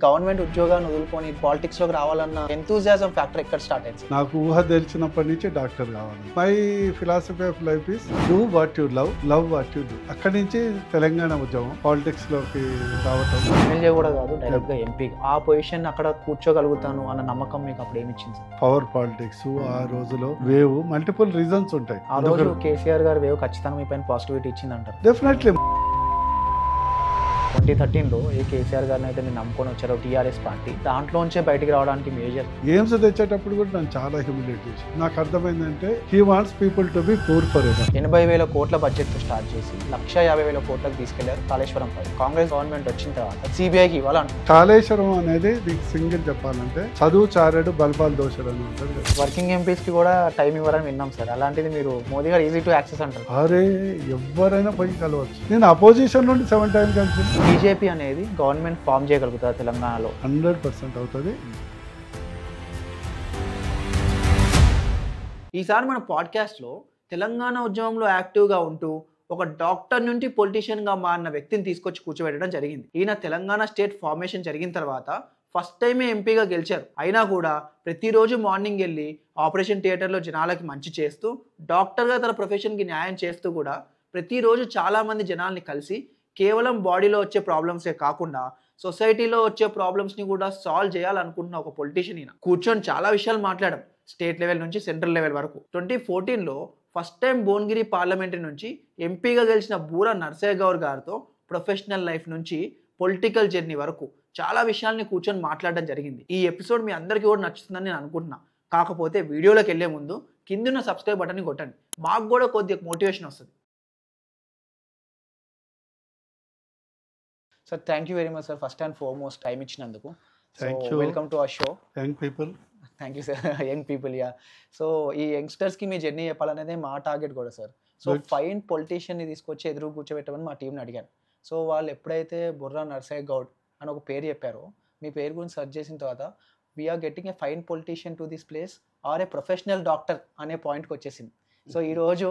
Government ఉద్యోగాన్ని వదులుకొని పాలిటిక్స్లోకి రావాలన్న ఎంతూజియాజం ఫ్యాక్టర్ ఎక్కడ స్టార్ట్ అయింది? నాకు ఊహ తెలిసినప్పటి నుంచి డాక్టర్ కావాలి. My philosophy of life is do what you love, love what you do. అక్కడి నుంచి తెలంగాణ ఉద్యమం పాలిటిక్స్ లోకి రావటం. ఎమ్మెల్యే కూడా కాదు, డైరెక్ట్ గా ఎంపీ. ఆ పొజిషన్ అక్కడ కూర్చోగలుగుతాను అన్న నమ్మకం మీకు అప్పుడు ఏమిచ్చింది? పవర్ పాలిటిక్స్ ఆ రోజులో వేవ్ మల్టిపుల్ రీజన్స్ ఉంటాయి. ఆ రోజు కేసీఆర్ గారు వేవ్ ఖచ్చితంగా మీ పైన పాజిటివిటీ ఇచ్చింది అంటారు. డెఫినెట్లీ 2013లో ఏ కేసీఆర్ గారిని అయితే మీరు నమ్ముకొని వచ్చారో టీఆర్ఎస్ పార్టీ, దాంట్లోంచే బయటికి రావడానికి మేజర్ ఎయిమ్స్ తెచ్చేటప్పుడు కూడా నన్ను చాలా హ్యూమిలేట్ చేసి నాకు అర్థమైందంటే he wants people to be poor for ever. 80,000 కోట్ల బడ్జెట్ తో స్టార్ట్ చేసి 150,000 కోట్లకు తీసుకెళ్లారు కాళేశ్వరం పై. కాంగ్రెస్ గవర్నమెంట్ వచ్చిన తర్వాత సిబిఐకి ఇవ్వాలంటారు. కాళేశ్వరం అనేది మీకు సింగిల్ చెప్పాలంటే చదువు చారాడు బల్పాలు దోషాడు అని ఉంటుంది. వర్కింగ్ ఎంపీస్ కి కూడా టైం ఇవ్వరని విన్నాం సార్. అలాంటిది మీరు మోదీ గారు ఈజీ టు యాక్సెస్ అంటారు. అరే ఎవరైనా పోయి కలవచ్చు. నేను అపోజిషన్ నుండి 7 times కలిసి బీజేపీ అనేది గవర్నమెంట్ ఫామ్ చేయగలుగుతారు తెలంగాణలో? 100% అవుతుంది. ఈసారి మన పాడ్కాస్ట్లో తెలంగాణ ఉద్యమంలో యాక్టివ్గా ఉంటూ ఒక డాక్టర్ నుండి పొలిటీషియన్గా మారిన వ్యక్తిని తీసుకొచ్చి కూర్చోబెట్టడం జరిగింది. ఈయన తెలంగాణ స్టేట్ ఫార్మేషన్ జరిగిన తర్వాత ఫస్ట్ టైమే ఎంపీగా గెలిచారు. అయినా కూడా ప్రతిరోజు మార్నింగ్ వెళ్ళి ఆపరేషన్ థియేటర్లో జనాలకి మంచి చేస్తూ, డాక్టర్గా తన ప్రొఫెషన్కి న్యాయం చేస్తూ కూడా ప్రతిరోజు చాలామంది జనాల్ని కలిసి కేవలం బాడీలో వచ్చే ప్రాబ్లమ్సే కాకుండా సొసైటీలో వచ్చే ప్రాబ్లమ్స్ని కూడా సాల్వ్ చేయాలనుకుంటున్న ఒక పొలిటీషియన్. ఈయన కూర్చొని చాలా విషయాలు మాట్లాడాం, స్టేట్ లెవెల్ నుంచి సెంట్రల్ లెవెల్ వరకు. 2014లో ఫస్ట్ టైం భువనగిరి పార్లమెంటరీ నుంచి ఎంపీగా గెలిచిన బూర నర్సయ్య గౌడ్ గారితో ప్రొఫెషనల్ లైఫ్ నుంచి పొలిటికల్ జర్నీ వరకు చాలా విషయాల్ని కూర్చొని మాట్లాడడం జరిగింది. ఈ ఎపిసోడ్ మీ అందరికీ కూడా నచ్చుతుందని నేను అనుకుంటున్నా. కాకపోతే వీడియోలోకి వెళ్ళే ముందు కిందున్న సబ్స్క్రైబ్ బటన్ని కొట్టండి, మాకు కూడా కొద్దిగా మోటివేషన్ వస్తుంది. Sir thank you very much sir, first and foremost time ఇచ్చినందుకు. Welcome to our show. Young people. Thank you sir. Young people, yeah. So ఈ యంగ్స్టర్స్కి మీ జర్నీ చెప్పాలనేది మా టార్గెట్ కూడా సార్. సో ఫైన్ పొలిటీషియన్ని తీసుకొచ్చి ఎదురు కూర్చోబెట్టమని మా టీంని అడిగాను. సో వాళ్ళు ఎప్పుడైతే బుర్రా నర్సయ్య గౌడ్ అని ఒక పేరు చెప్పారో, మీ పేరు గురించి సెర్చ్ చేసిన తర్వాత we are getting a fine politician to this place or a professional doctor అనే పాయింట్కి వచ్చేసింది. సో ఈరోజు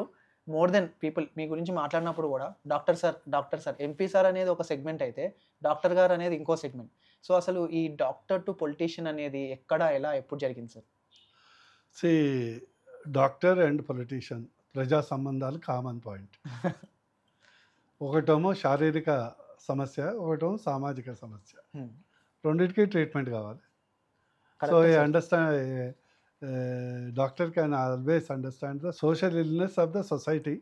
మోర్ దెన్ పీపుల్ మీ గురించి మాట్లాడినప్పుడు కూడా డాక్టర్ సార్ ఎంపీ సార్ అనేది ఒక సెగ్మెంట్ అయితే డాక్టర్ గారు అనేది ఇంకో సెగ్మెంట్. సో అసలు ఈ డాక్టర్ టు పొలిటీషియన్ అనేది ఎక్కడ, ఎలా, ఎప్పుడు జరిగింది సార్? డాక్టర్ అండ్ పొలిటీషియన్ ప్రజా సంబంధాలు కామన్ పాయింట్. ఒకటేమో శారీరక సమస్య, ఒకటేమో సామాజిక సమస్య. రెండింటికి ట్రీట్మెంట్ కావాలి. So I understand doctor can always understand the social illness of the society,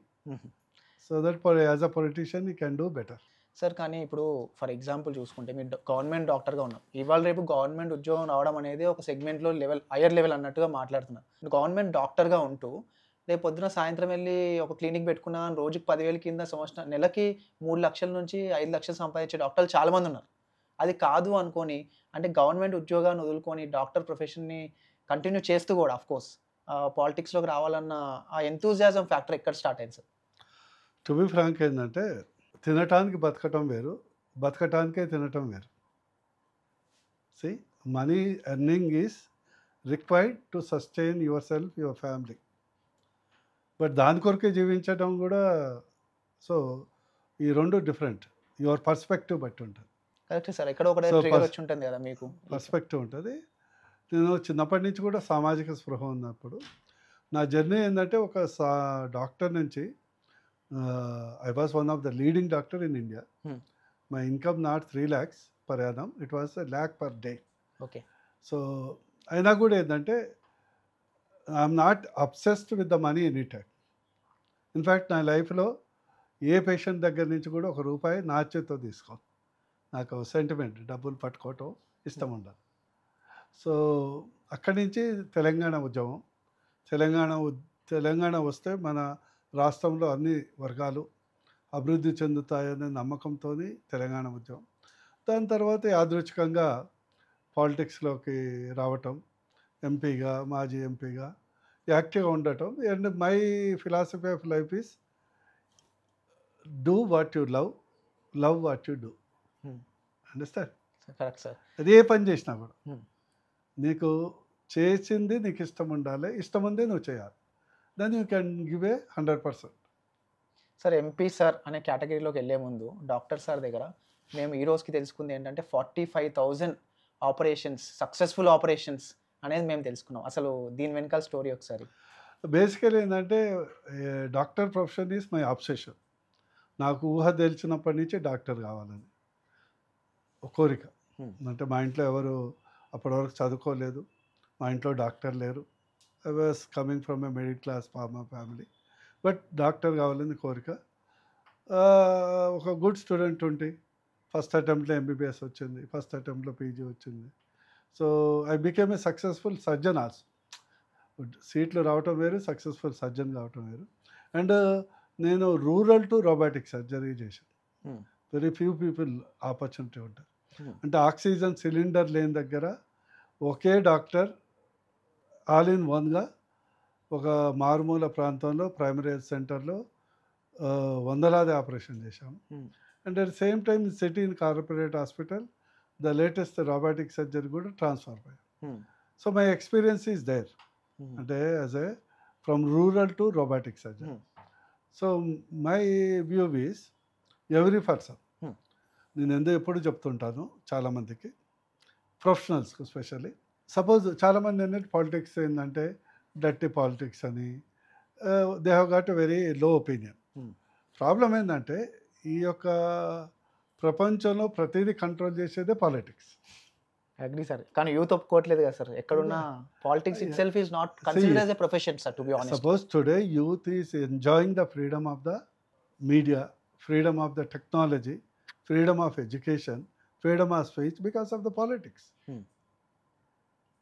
so that as a politician he can do better. Sir కానీ ఇప్పుడు ఫర్ ఎగ్జాంపుల్ చూసుకుంటే మీరు గవర్నమెంట్ డాక్టర్గా ఉన్నారు. ఇవాళ రేపు గవర్నమెంట్ ఉద్యోగం రావడం అనేది ఒక సెగ్మెంట్లో హయ్యర్ లెవెల్ అన్నట్టుగా మాట్లాడుతున్నారు. గవర్నమెంట్ డాక్టర్గా ఉంటూ రేపు పొద్దున సాయంత్రం వెళ్ళి ఒక క్లినిక్ పెట్టుకున్నా రోజుకి 10,000 కింద సంవత్సరం నెలకి 3 లక్షల నుంచి 5 లక్షలు సంపాదించే డాక్టర్లు చాలామంది ఉన్నారు. అది కాదు అనుకొని, అంటే గవర్నమెంట్ ఉద్యోగాన్ని వదులుకొని డాక్టర్ ప్రొఫెషన్ని కంటిన్యూ చేస్తూ కూడా ఆఫ్ కోర్స్ పాలిటిక్స్లోకి రావాలన్న ఆ ఎంతూజియాజం ఫ్యాక్టర్ ఎక్కడ స్టార్ట్ అయింది సార్? టు బి ఫ్రాంక్ ఏంటంటే తినటానికి బతకటం వేరు, బతకటానికే తినటం వేరు. Money earning is required to sustain your self, your family. But దాని కొరకే జీవించడం కూడా. సో ఈ రెండు డిఫరెంట్, యువర్ పర్స్పెక్టివ్ బట్టి ఉంటుంది. Correct sir. ఎక్కడ ఒకటే ట్రిగర్ వచ్చి ఉంటుంది కదా మీకు, పర్స్పెక్టివ్ ఉంటుంది. నేను చిన్నప్పటి నుంచి కూడా సామాజిక స్పృహ ఉన్నప్పుడు నా జర్నీ ఏంటంటే ఒక డాక్టర్ నుంచి I was one of the leading doctor in India. My income not 3 lakhs per annum, it was 1 lakh per day. Okay. So అయినా కూడా ఏంటంటే I'm not obsessed with the money any time. In fact నా లైఫ్లో ఏ patient దగ్గర నుంచి కూడా ₹1 నా చేతితో తీసుకోను. నాకు సెంటిమెంట్, డబ్బులు పట్టుకోవటం ఇష్టం ఉండదు. సో అక్కడి నుంచి తెలంగాణ ఉద్యమం. తెలంగాణ వస్తే మన రాష్ట్రంలో అన్ని వర్గాలు అభివృద్ధి చెందుతాయనే నమ్మకంతో తెలంగాణ ఉద్యమం. దాని తర్వాత యాదృచ్ఛికంగా పాలిటిక్స్లోకి రావటం, ఎంపీగా, మాజీ ఎంపీగా యాక్టివ్గా ఉండటం. And my philosophy of life is do what you love, love what you do. Understand? Correct sir. అది ఏ పని చేసినా కూడా నీకు చేసింది నీకు ఇష్టం ఉండాలి, ఇష్టం ఉంది నువ్వు చేయాలి. Then you can give a 100%. Sir MP sir అనే కేటగిరీలోకి వెళ్ళే ముందు డాక్టర్ సార్ దగ్గర మేము ఈ రోజుకి తెలుసుకుంది ఏంటంటే 45,000 ఆపరేషన్స్, సక్సెస్ఫుల్ ఆపరేషన్స్ అనేది మేము తెలుసుకున్నాం. అసలు దీని వెనకాల స్టోరీ ఒకసారి. బేసికలీ ఏంటంటే doctor profession is my obsession. నాకు ఊహ తెలిసినప్పటి నుంచి డాక్టర్ కావాలని ఒక కోరిక. అంటే మా ఇంట్లో ఎవరు అప్పటి వరకు చదువుకోలేదు, మా ఇంట్లో డాక్టర్ లేరు. I was coming from a middle class farmer family, but doctor కావాలని కోరిక. ఒక గుడ్ స్టూడెంట్ ఉండి ఫస్ట్ అటెంప్ట్లో ఎంబీబీఎస్ వచ్చింది, ఫస్ట్ అటెంప్ట్లో పీజీ వచ్చింది. So I became a successful surgeon also. సీట్లు రావటం వేరు, సక్సెస్ఫుల్ సర్జన్ కావటం వేరు. అండ్ నేను రూరల్ టు రోబోటిక్ సర్జరీ చేశాను. వెరీ ఫ్యూ పీపుల్ ఆపర్చునిటీ ఉంటుంది. అంటే ఆక్సిజన్ సిలిండర్ లేని దగ్గర ఒకే డాక్టర్ ఆల్ ఇన్ వన్గా ఒక మారుమూల ప్రాంతంలో ప్రైమరీ హెల్త్ సెంటర్లో వందలాది ఆపరేషన్ చేశాము. And at the same time city in corporate hospital the latest robotic surgery కూడా ట్రాన్స్ఫర్ అయ్యాయి. So my experience is there, అంటే as a from rural to robotic surgery. So my view is every person, నేను ఎందుకు ఎప్పుడు చెప్తుంటాను చాలామందికి, ప్రొఫెషనల్స్కి specially, suppose చాలామంది అనేది పాలిటిక్స్ ఏంటంటే డర్టీ పాలిటిక్స్ అని, they have got a very low opinion. Problem ఏంటంటే ఈ యొక్క ప్రపంచంలో ప్రతిదీ కంట్రోల్ చేసేదే పాలిటిక్స్. అగ్రీ సార్, కానీ యూత్ ఒప్పుకోవట్లేదు కదా సార్. ఎక్కడున్న politics it self is not considered as a profession sir, to be honest. Suppose today youth is enjoying the freedom of the media, freedom of the technology, freedom of education, freedom of speech because of the politics.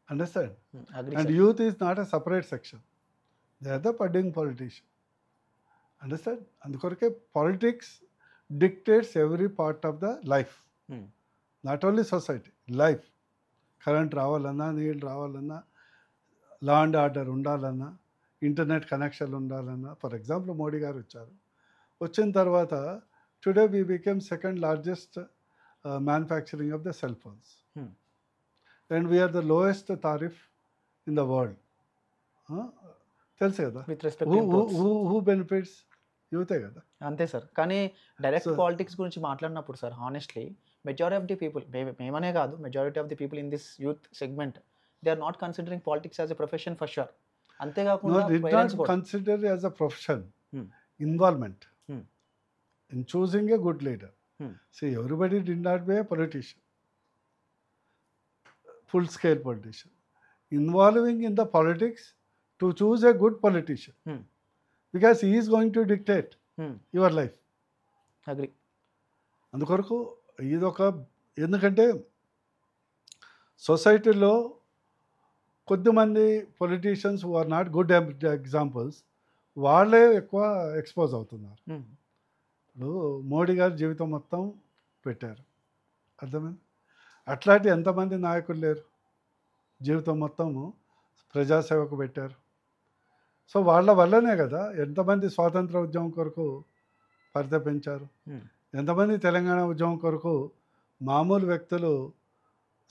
Understand? Agree, and sir. youth is not a separate section. They are the budding politician. Understand? అందుకొరకే politics dictates every part of the life. Not only society, life. Current రావాలన్నా, నీళ్ళు రావాలన్నా, law and order ఉండాలన్నా, internet connection ఉండాలన్నా. For example Modi గారు వచ్చారు, వచ్చిన తర్వాత today we became second largest manufacturing of the cell phones, and we are the lowest tariff in the world. తెలుసు కదా, హూ బెనిఫిట్స్? యూతే కదా. అంతే సార్. కానీ డైరెక్ట్ పాలిటిక్స్ గురించి మాట్లాడినప్పుడు sir, honestly majority of the people, మేమనే కాదు, majority of the people in this youth segment, they are not considering politics as a profession for sure. అంతేకాకుండా consider as a profession, involvement in choosing a good leader. See, everybody did not be a politician, full scale politician. Involving in the politics to choose a good politician, because he is going to dictate your life. Agree. అందుకొరకు ఇదొక, ఎందుకంటే సొసైటీలో కొద్దిమంది politicians who are not good examples, వాళ్ళే ఎక్కువ expose అవుతున్నారు. ఇప్పుడు మోడీ గారు జీవితం మొత్తం పెట్టారు, అర్థమైంది? అట్లాంటి ఎంతమంది నాయకులు లేరు, జీవితం మొత్తము ప్రజాసేవకు పెట్టారు. సో వాళ్ళ వల్లనే కదా ఎంతమంది స్వాతంత్ర ఉద్యమం కొరకు పరితపించారు, ఎంతమంది తెలంగాణ ఉద్యమం కొరకు మామూలు వ్యక్తులు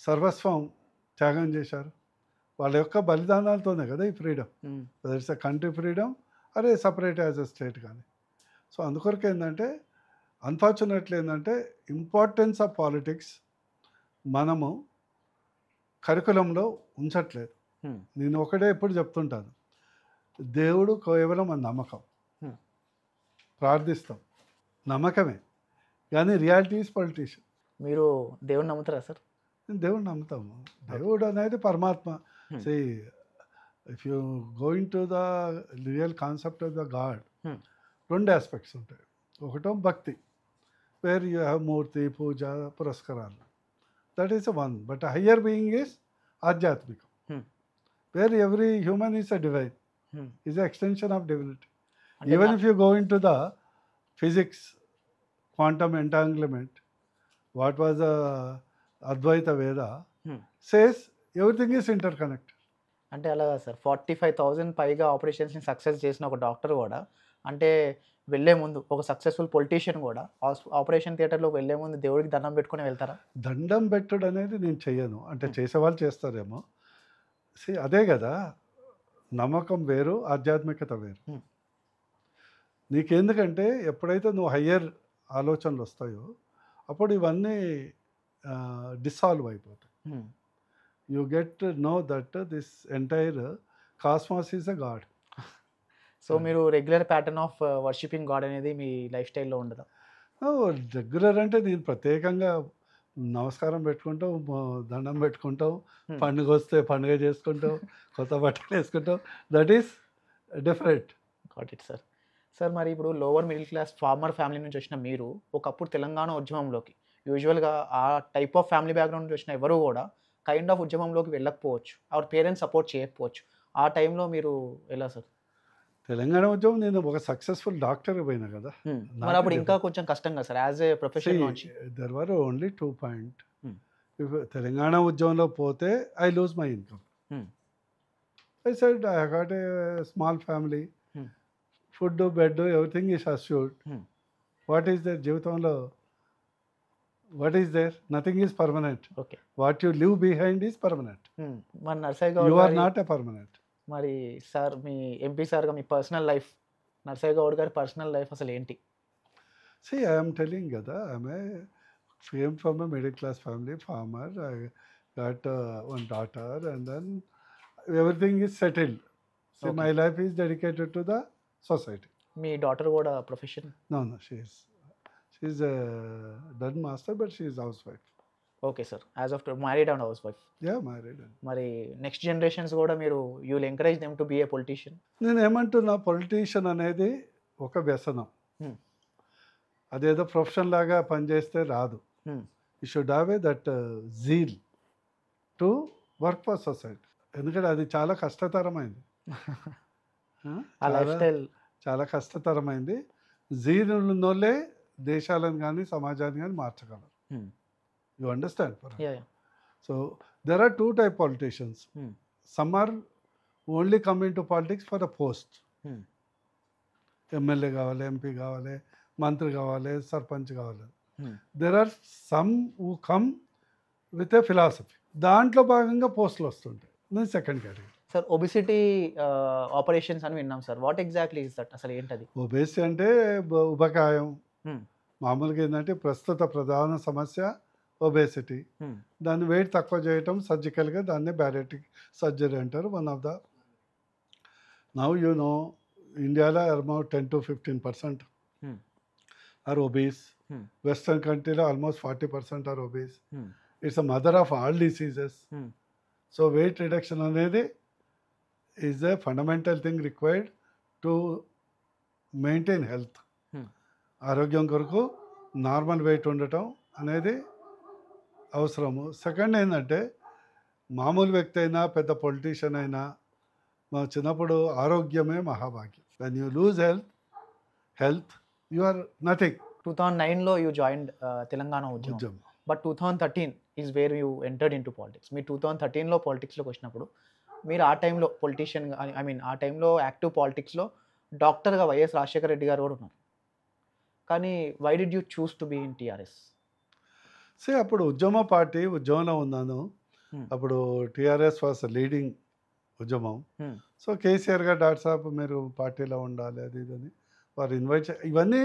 సర్వస్వం త్యాగం చేశారు. వాళ్ళ యొక్క బలిదానాలతోనే కదా ఈ freedom, it's a country freedom అరే సపరేట్ యాజ్ ఎ స్టేట్ కానీ. సో అందుకొరకు ఏంటంటే, అన్ఫార్చునేట్లీ ఏంటంటే, ఇంపార్టెన్స్ ఆఫ్ పాలిటిక్స్ మనము కరికులంలో ఉంచట్లేదు. నేను ఒకటే ఎప్పుడు చెప్తుంటాను, దేవుడు కేవలం మన నమ్మకం, ప్రార్థిస్తాం, నమ్మకమే, కానీ రియాలిటీ ఈజ్ పొలిటీషియన్. మీరు దేవుడు నమ్ముతారా సార్? నేను దేవుడు నమ్ముతాము. దేవుడు అనేది పరమాత్మ. See, if you going to the real concept of the God, రెండు ఆస్పెక్ట్స్ ఉంటాయి. ఒకటో భక్తి, where you have murti, puja, పురస్కారాలు, that is one. But higher being is ఆధ్యాత్మికం, where every human is a divine, is a extension of divinity. Even if you go in to the physics, quantum entanglement, what was the Advaita Veda says everything is interconnected. అంటే అలాగా sir, 45,000 పైగా ఆపరేషన్స్ని success చేసిన ఒక doctor కూడా, అంటే వెళ్ళే ముందు ఒక సక్సెస్ఫుల్ పొలిటీషియన్ కూడా ఆపరేషన్ థియేటర్లోకి వెళ్ళే ముందు దేవుడికి దండం పెట్టుకుని వెళ్తారా? దండం పెట్టుడు అనేది నేను చెయ్యను, అంటే చేసేవాళ్ళు చేస్తారేమో. అదే కదా, నమ్మకం వేరు, ఆధ్యాత్మికత వేరు. నీకెందుకంటే ఎప్పుడైతే నువ్వు హయ్యర్ ఆలోచనలు వస్తాయో అప్పుడు ఇవన్నీ డిసాల్వ్ అయిపోతాయి. you get to know that this entire cosmos is a god. So మీరు regular pattern of worshipping God అనేది మీ లైఫ్ స్టైల్లో ఉండదు. రెగ్యులర్ అంటే దీని ప్రత్యేకంగా నమస్కారం పెట్టుకుంటాం, దండం పెట్టుకుంటాం, పండుగ వస్తే పండుగ చేసుకుంటాం, కొత్త బట్టలు వేసుకుంటాం. That is different. Got it sir. Sir మరి ఇప్పుడు lower middle class farmer family నుంచి వచ్చిన మీరు ఒకప్పుడు తెలంగాణ ఉద్యమంలోకి యూజువల్గా ఆ టైప్ ఆఫ్ ఫ్యామిలీ బ్యాక్గ్రౌండ్ నుంచి వచ్చిన ఎవరు కూడా కైండ్ ఆఫ్ ఉద్యమంలోకి వెళ్ళకపోవచ్చు, అవర్ పేరెంట్స్ సపోర్ట్ చేయకపోవచ్చు. ఆ టైంలో మీరు ఎలా సార్? తెలంగాణ ఉద్యమం నేను ఒక సక్సెస్ఫుల్ డాక్టర్ పోయినా కదా. మరి అప్పుడు ఇంకా కొంచెం కష్టం కదా సార్ యాజ్ ఏ ప్రొఫెషన్ నుంచి? There were only 2 point. Telangana ఉద్యమంలో పోతే I lose my income. I said I got a small family, food bed everything is assured. What is there జీవితంలో? What is there? Nothing is permanent. Okay, what you live behind is permanent. మరి Narsaiah you are Goud not a permanent. మరి sir మీ MP సార్గా మీ personal life, Narsaiah Goud గారి personal life అసలు ఏంటి? See, I am telling Gada, came from a middle class family, farmer. I got one daughter, and then everything is settled. See, Okay. my life is dedicated to the society. మీ daughter కూడా profession? No, she's a done master, but she is housewife. Okay sir, as of married and housewife. Yeah, married. మరి next generations కూడా మీరు you will encourage them to be a politician? నేను ఏమంటున్నా, politician అనేది ఒక వ్యసనం. అదేదో profession లాగా పనిచేస్తే రాదు. You should have A that zeal to work for society. ఎందుకంటే అది చాలా కష్టతరమైంది. ఆ లైఫ్ స్టైల్ చాలా కష్టతరమైంది. జీల్ ఉన్నోళ్ళే దేశాలను కానీ సమాజాన్ని కానీ మార్చగలరు. You understand? So there are 2 type politicians. Some are only come into politics for a post. MLA కావాలి, ఎంపీ కావాలి, మంత్రి కావాలి, సర్పంచ్ కావాలి. There are some who come with a philosophy. దాంట్లో భాగంగా పోస్టులు వస్తుంటాయి. నేను second category. Sir obesity operations అని విన్నాం sir, what exactly is that? అసలు ఏంటది? ఒబేసి అంటే ఉబకాయం. మామూలుగా ఏంటంటే ప్రస్తుత ప్రధాన సమస్య ఒబేసిటీ. దాన్ని వెయిట్ తక్కువ చేయటం సర్జికల్గా, దాన్ని బ్యారెటిక్ సర్జరీ అంటారు. One of the now you know ఇండియాలో around 10 to 15% are obese. Western కంట్రీలో almost 40% are obese. It's a mother of all diseases. So weight reduction అనేది is a fundamental thing required to maintain health. ఆరోగ్యం కొరకు normal weight ఉండటం అనేది అవసరము. Second ఏంటంటే మామూలు వ్యక్తి అయినా పెద్ద పొలిటీషియన్ అయినా మా చిన్నప్పుడు ఆరోగ్యమే మహాభాగ్యం. When you lose health you are nothing. 2009లో యూ జాయిన్డ్ తెలంగాణ ఉద్యమం, but 2013 is where you entered into politics. మీరు 2013లో పాలిటిక్స్లోకి వచ్చినప్పుడు మీరు ఆ టైంలో పొలిటీషియన్, ఐ మీన్ ఆ టైంలో యాక్టివ్ పాలిటిక్స్లో డాక్టర్గా వైఎస్ రాజశేఖర రెడ్డి గారు కూడా ఉన్నారు. కానీ why did you choose to be in TRS? సే అప్పుడు ఉద్యమంలో ఉన్నాను. అప్పుడు టీఆర్ఎస్ వాస్ లీడింగ్ ఉద్యమం. సో కేసీఆర్ గారు డాక్టర్ సాబ్ మీరు పార్టీలో ఉండాలి అది ఇదని వారు ఇన్వైట్ ఇవన్నీ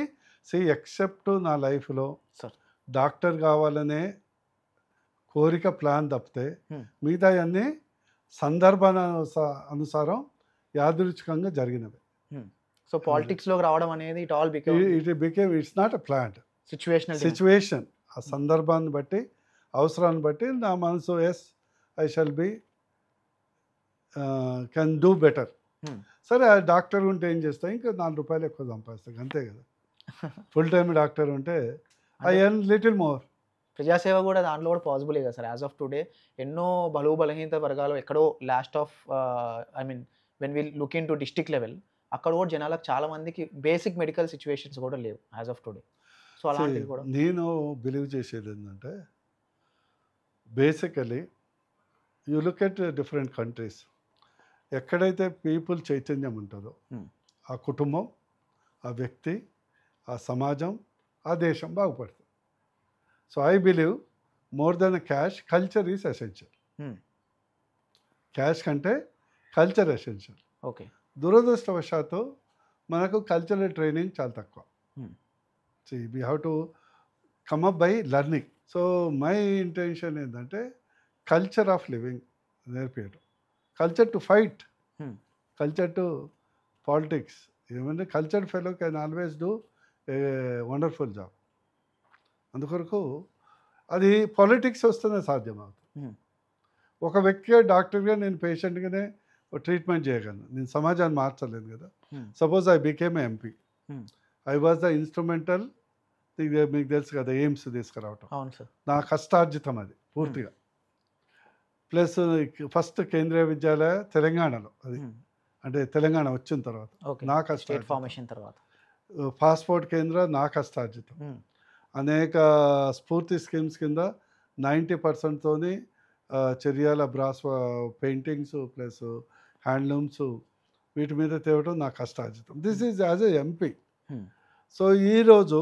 ఎక్సెప్ట్ నా లైఫ్లో డాక్టర్ కావాలనే కోరిక ప్లాన్ తప్పితే మిగతా అన్నీ అనుసారం యాదృచ్ఛికంగా జరిగినవి. సో పాలిటిక్స్లోకి రావడం అనేది it's not a plan, situation. ఆ సందర్భాన్ని బట్టి, అవసరాన్ని బట్టి నా మనసు I shall be can do better. సరే ఆ డాక్టర్ ఉంటే ఏం చేస్తా, ఇంకా ₹4 ఎక్కువ సంపాదిస్తాను అంతే కదా. ఫుల్ టైమ్ డాక్టర్ ఉంటే ఐ ఎర్న్ లిటిల్ మోర్. ప్రజాసేవ కూడా దాంట్లో కూడా పాసిబుల్ కదా సార్. యాజ్ ఆఫ్ టుడే ఎన్నో బలహీనత వర్గాలు ఎక్కడో last of I mean when will look in to district level అక్కడ కూడా జనాలకు చాలా మందికి బేసిక్ మెడికల్ సిచ్యువేషన్స్ కూడా లేవు యాజ్ ఆఫ్ టుడే. సో అలాంటివి కూడా నేను బిలీవ్ చేసేది ఏంటంటే basically you look at different countries. ఎక్కడైతే పీపుల్ చైతన్యం ఉంటుందో ఆ కుటుంబం, ఆ వ్యక్తి, ఆ సమాజం, ఆ దేశం బాగుపడుతుంది. So I believe more than cash culture is essential. Cash కంటే కల్చర్ ఎసెన్షియల్. ఓకే. దురదృష్టవశాత్తు మనకు కల్చరల్ ట్రైనింగ్ చాలా తక్కువ. We have to come up by learning. So my intention ఏంటంటే కల్చర్ ఆఫ్ లివింగ్ నేర్పించడం, culture to fight, Hmm. Culture to politics. ఏమంటే culture fellow can always do a wonderful job. అందుకొరకు అది politics వస్తేనే సాధ్యమవుతుంది. Hmm. ఒక వ్యక్తిగా డాక్టర్గా నేను పేషెంట్గానే ట్రీట్మెంట్ చేయగలను, నేను సమాజాన్ని మార్చలేను కదా. Hmm. Suppose I became MP, Hmm. I was the instrumental, మీకు తెలుసు కదా ఎయిమ్స్ తీసుకురావటం, అవును సార్. నా కష్టార్జితం అది పూర్తిగా. ప్లస్ ఫస్ట్ కేంద్రీయ విద్యాలయ తెలంగాణలో అది, అంటే తెలంగాణ వచ్చిన తర్వాత ఓకే. నా స్టేట్ కష్టార్జితం. ఫార్మేషన్ తర్వాత. పాస్పోర్ట్ కేంద్ర నా కష్టార్జితం. అనేక స్ఫూర్తి స్కీమ్స్ కింద 90%తోని Cheriyal brass paintings plus handlooms వీటి మీద తేవడం నా కష్టార్జితం. This is as a MP. Hmm. సో ఈరోజు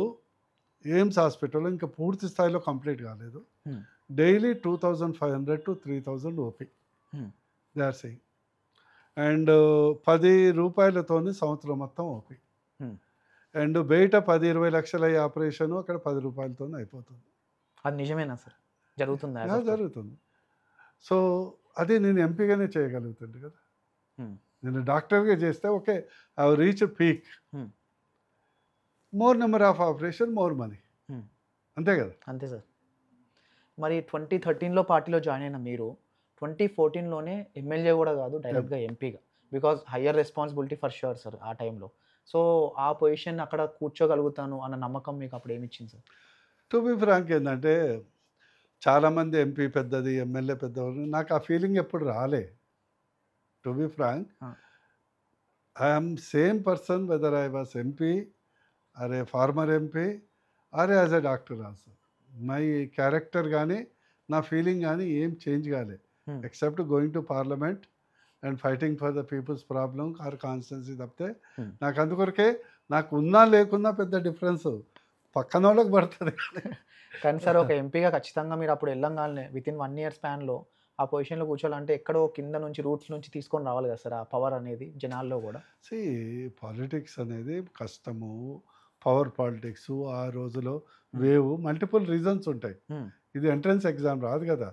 ఎయిమ్స్ హాస్పిటల్ ఇంకా పూర్తి స్థాయిలో కంప్లీట్ కాలేదు. Hmm. Daily 2500 to 3000 OP Hmm. They are saying. And 10 రూపాయలతోని సంవత్సరం మొత్తం ఓపీ. Hmm. అండ్ బయట 10-20 లక్షల ఈ ఆపరేషన్ అక్కడ 10 రూపాయలతో అయిపోతుంది. అది నిజమేనా సార్? జరుగుతుందా? ఇలా జరుగుతుంది. సో అది నేను ఎంపీగానే చేయగలుగుతుంది కదా. Hmm. నేను డాక్టర్గా చేస్తే okay, I reach peak, Hmm. More number of operation, more money, Hmm. అంతే కదా. అంతే సార్. మరి 2013లో పార్టీలో జాయిన్ అయిన మీరు 2014లోనే ఎమ్మెల్యే కూడా కాదు, డైరెక్ట్గా ఎంపీగా, because higher responsibility for sure sir ఆ టైంలో. సో ఆ పొజిషన్ అక్కడ కూర్చోగలుగుతాను అన్న నమ్మకం మీకు అప్పుడు ఏమి ఇచ్చింది సార్? టు బి ఫ్రాంక్ ఏంటంటే చాలామంది ఎంపీ పెద్దది, ఎమ్మెల్యే పెద్దవాళ్ళు, నాకు ఆ ఫీలింగ్ ఎప్పుడు రాలే. To be frank, I'm same person whether I was MP or a farmer MP or as a doctor also. My character కానీ నా ఫీలింగ్ కానీ ఏం చేంజ్ కాలే, except going to parliament and fighting for the people's problem or constituency తప్పితే నాకు అందుకొరకే నాకు ఉన్నా లేకున్నా పెద్ద డిఫరెన్స్ పక్కన వాళ్ళకి పడుతుంది. కానీ సార్ ఒక ఎంపీగా ఖచ్చితంగా మీరు అప్పుడు వెళ్ళంగానే వితిన్ 1 year స్పాన్లో ఆ పొజిషన్లో కూర్చోాలంటే ఎక్కడో కింద నుంచి రూట్స్ నుంచి తీసుకొని రావాలి కదా సార్, ఆ పవర్ అనేది జనాల్లో కూడా. పాలిటిక్స్ అనేది కష్టము, పవర్ పాలిటిక్స్ ఆ రోజులో వేవ్ మల్టిపుల్ రీజన్స్ ఉంటాయి. ఇది ఎంట్రన్స్ ఎగ్జామ్ రాదు కదా.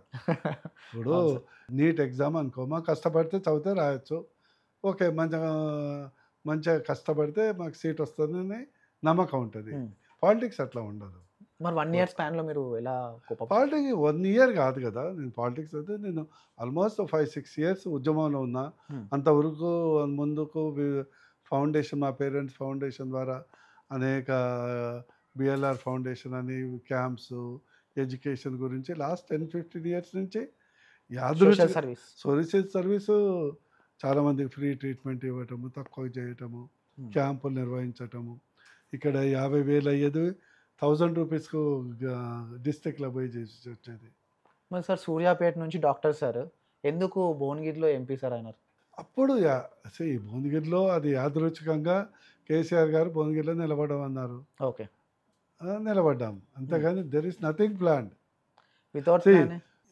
ఇప్పుడు నీట్ ఎగ్జామ్ అనుకోమా, కష్టపడితే చదివితే రాయొచ్చు, ఓకే, మంచిగా కష్టపడితే మాకు సీట్ వస్తుందని నమ్మకం ఉంటుంది. పాలిటిక్స్ అట్లా ఉండదు. మరి 1 year స్పాన్లో మీరు ఎలా? పాలిటిక్స్ 1 year కాదు కదా. నేను పాలిటిక్స్ అయితే నేను ఆల్మోస్ట్ 5-6 years ఉద్యమంలో ఉన్నా. అంతవరకు ముందుకు ఫౌండేషన్, మా పేరెంట్స్ ఫౌండేషన్ ద్వారా అనేక బిఎల్ఆర్ ఫౌండేషన్ అని క్యాంప్స్, ఎడ్యుకేషన్ గురించి లాస్ట్ 10-15 years నుంచి సోషల్ సర్వీసు, చాలామందికి ఫ్రీ ట్రీట్మెంట్ ఇవ్వటము, తక్కువ చేయటము, క్యాంపులు నిర్వహించటము. ఇక్కడ 50,000 అయ్యేది 1000 రూపీస్కు డిస్ట్రిక్ట్లో పోయి చేసి వచ్చేది. మరి సార్ సూర్యాపేట నుంచి డాక్టర్ సార్ ఎందుకు భువనగిరిలో ఎంపీ సార్ అయినారు? అప్పుడు భువనగిరిలో అది యాదృచ్ఛికంగా కేసీఆర్ గారు భువనగిరిలో నిలబడమన్నారు, ఓకే, నిలబడ్డాం, అంతేగాని there is nothing planned. Without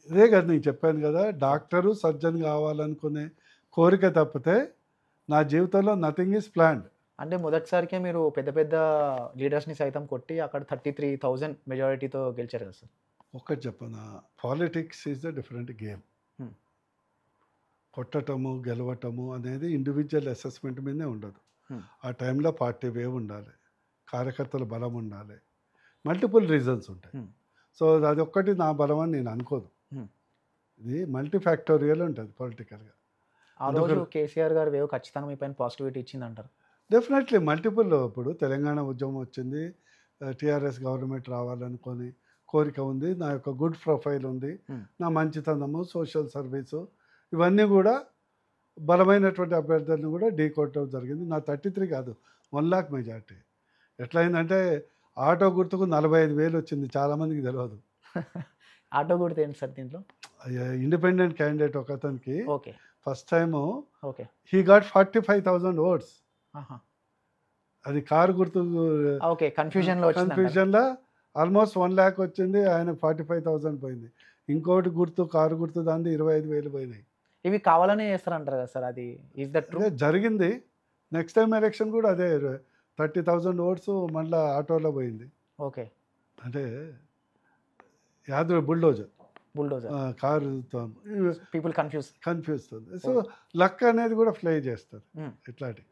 ఇదే కదా నేను చెప్పాను కదా, డాక్టరు సర్జన్ కావాలనుకునే కోరిక తప్పితే నా జీవితంలో నథింగ్ ఈజ్ ప్లాన్డ్. అంటే మొదటిసారికే మీరు పెద్ద పెద్ద లీడర్స్ని సైతం కొట్టి అక్కడ 33,000 మెజారిటీతో గెలిచారు కదా సార్. ఒక్కటి చెప్పనా, politics is the different game. కొట్టటము గెలవటము అనేది ఇండివిజువల్ అసెస్మెంట్ మీదే ఉండదు. ఆ టైంలో పార్టీ వేవ్ ఉండాలి, కార్యకర్తల బలం ఉండాలి, మల్టిపుల్ రీజన్స్ ఉంటాయి. సో అది ఒక్కటి నా బలం అని నేను అనుకోదు, ఇది మల్టీ ఫ్యాక్టోరియల్ ఉంటుంది పొలిటికల్గా. ఆ రోజు కేసీఆర్ గారు వేవ్ ఖచ్చితంగా మీ పైన పాజిటివిటీ ఇచ్చింది అంటారు? Definitely multiple. ఇప్పుడు తెలంగాణ ఉద్యమం వచ్చింది, టీఆర్ఎస్ గవర్నమెంట్ రావాలనుకొని కోరిక ఉంది, నా యొక్క గుడ్ ప్రొఫైల్ ఉంది, నా మంచితనము, సోషల్ సర్వీసు, ఇవన్నీ కూడా బలమైనటువంటి అభ్యర్థులను కూడా ఢీ కొట్టడం జరిగింది. నా 33 కాదు 1 lakh మెజార్టీ. ఎట్లయిందంటే ఆటో గుర్తుకు 45,000 వచ్చింది, చాలామందికి తెలియదు. ఆటో గుర్తు ఏంటి సార్ దీంట్లో? ఇండిపెండెంట్ క్యాండిడేట్ ఒక అతనికి okay, first time okay, he got 45,000 votes. అది కారు గుర్తు, ఓకే, కన్ఫ్యూజన్లో ఆల్మోస్ట్ 1 lakh వచ్చింది, ఆయనకు 45,000 పోయింది. ఇంకోటి గుర్తు, కారు గుర్తు, దాన్ని 25,000 పోయినాయి. ఇవి కావాలనే చేస్తారంటారు కదా సార్, అది ఈజ్ దట్ ట్రూ? జరిగింది. నెక్స్ట్ టైం ఎలక్షన్ కూడా అదే 30,000 ఓట్స్ మళ్ళీ ఆటోలో పోయింది. ఓకే, అంటే బుల్డోజర్ బుల్డోజర్. కారుతో పీపుల్ కన్‌ఫ్యూజ్. కన్ఫ్యూస్తుంది. సో లక్ అనేది కూడా ప్లే చేస్తారు ఇట్లాంటివి.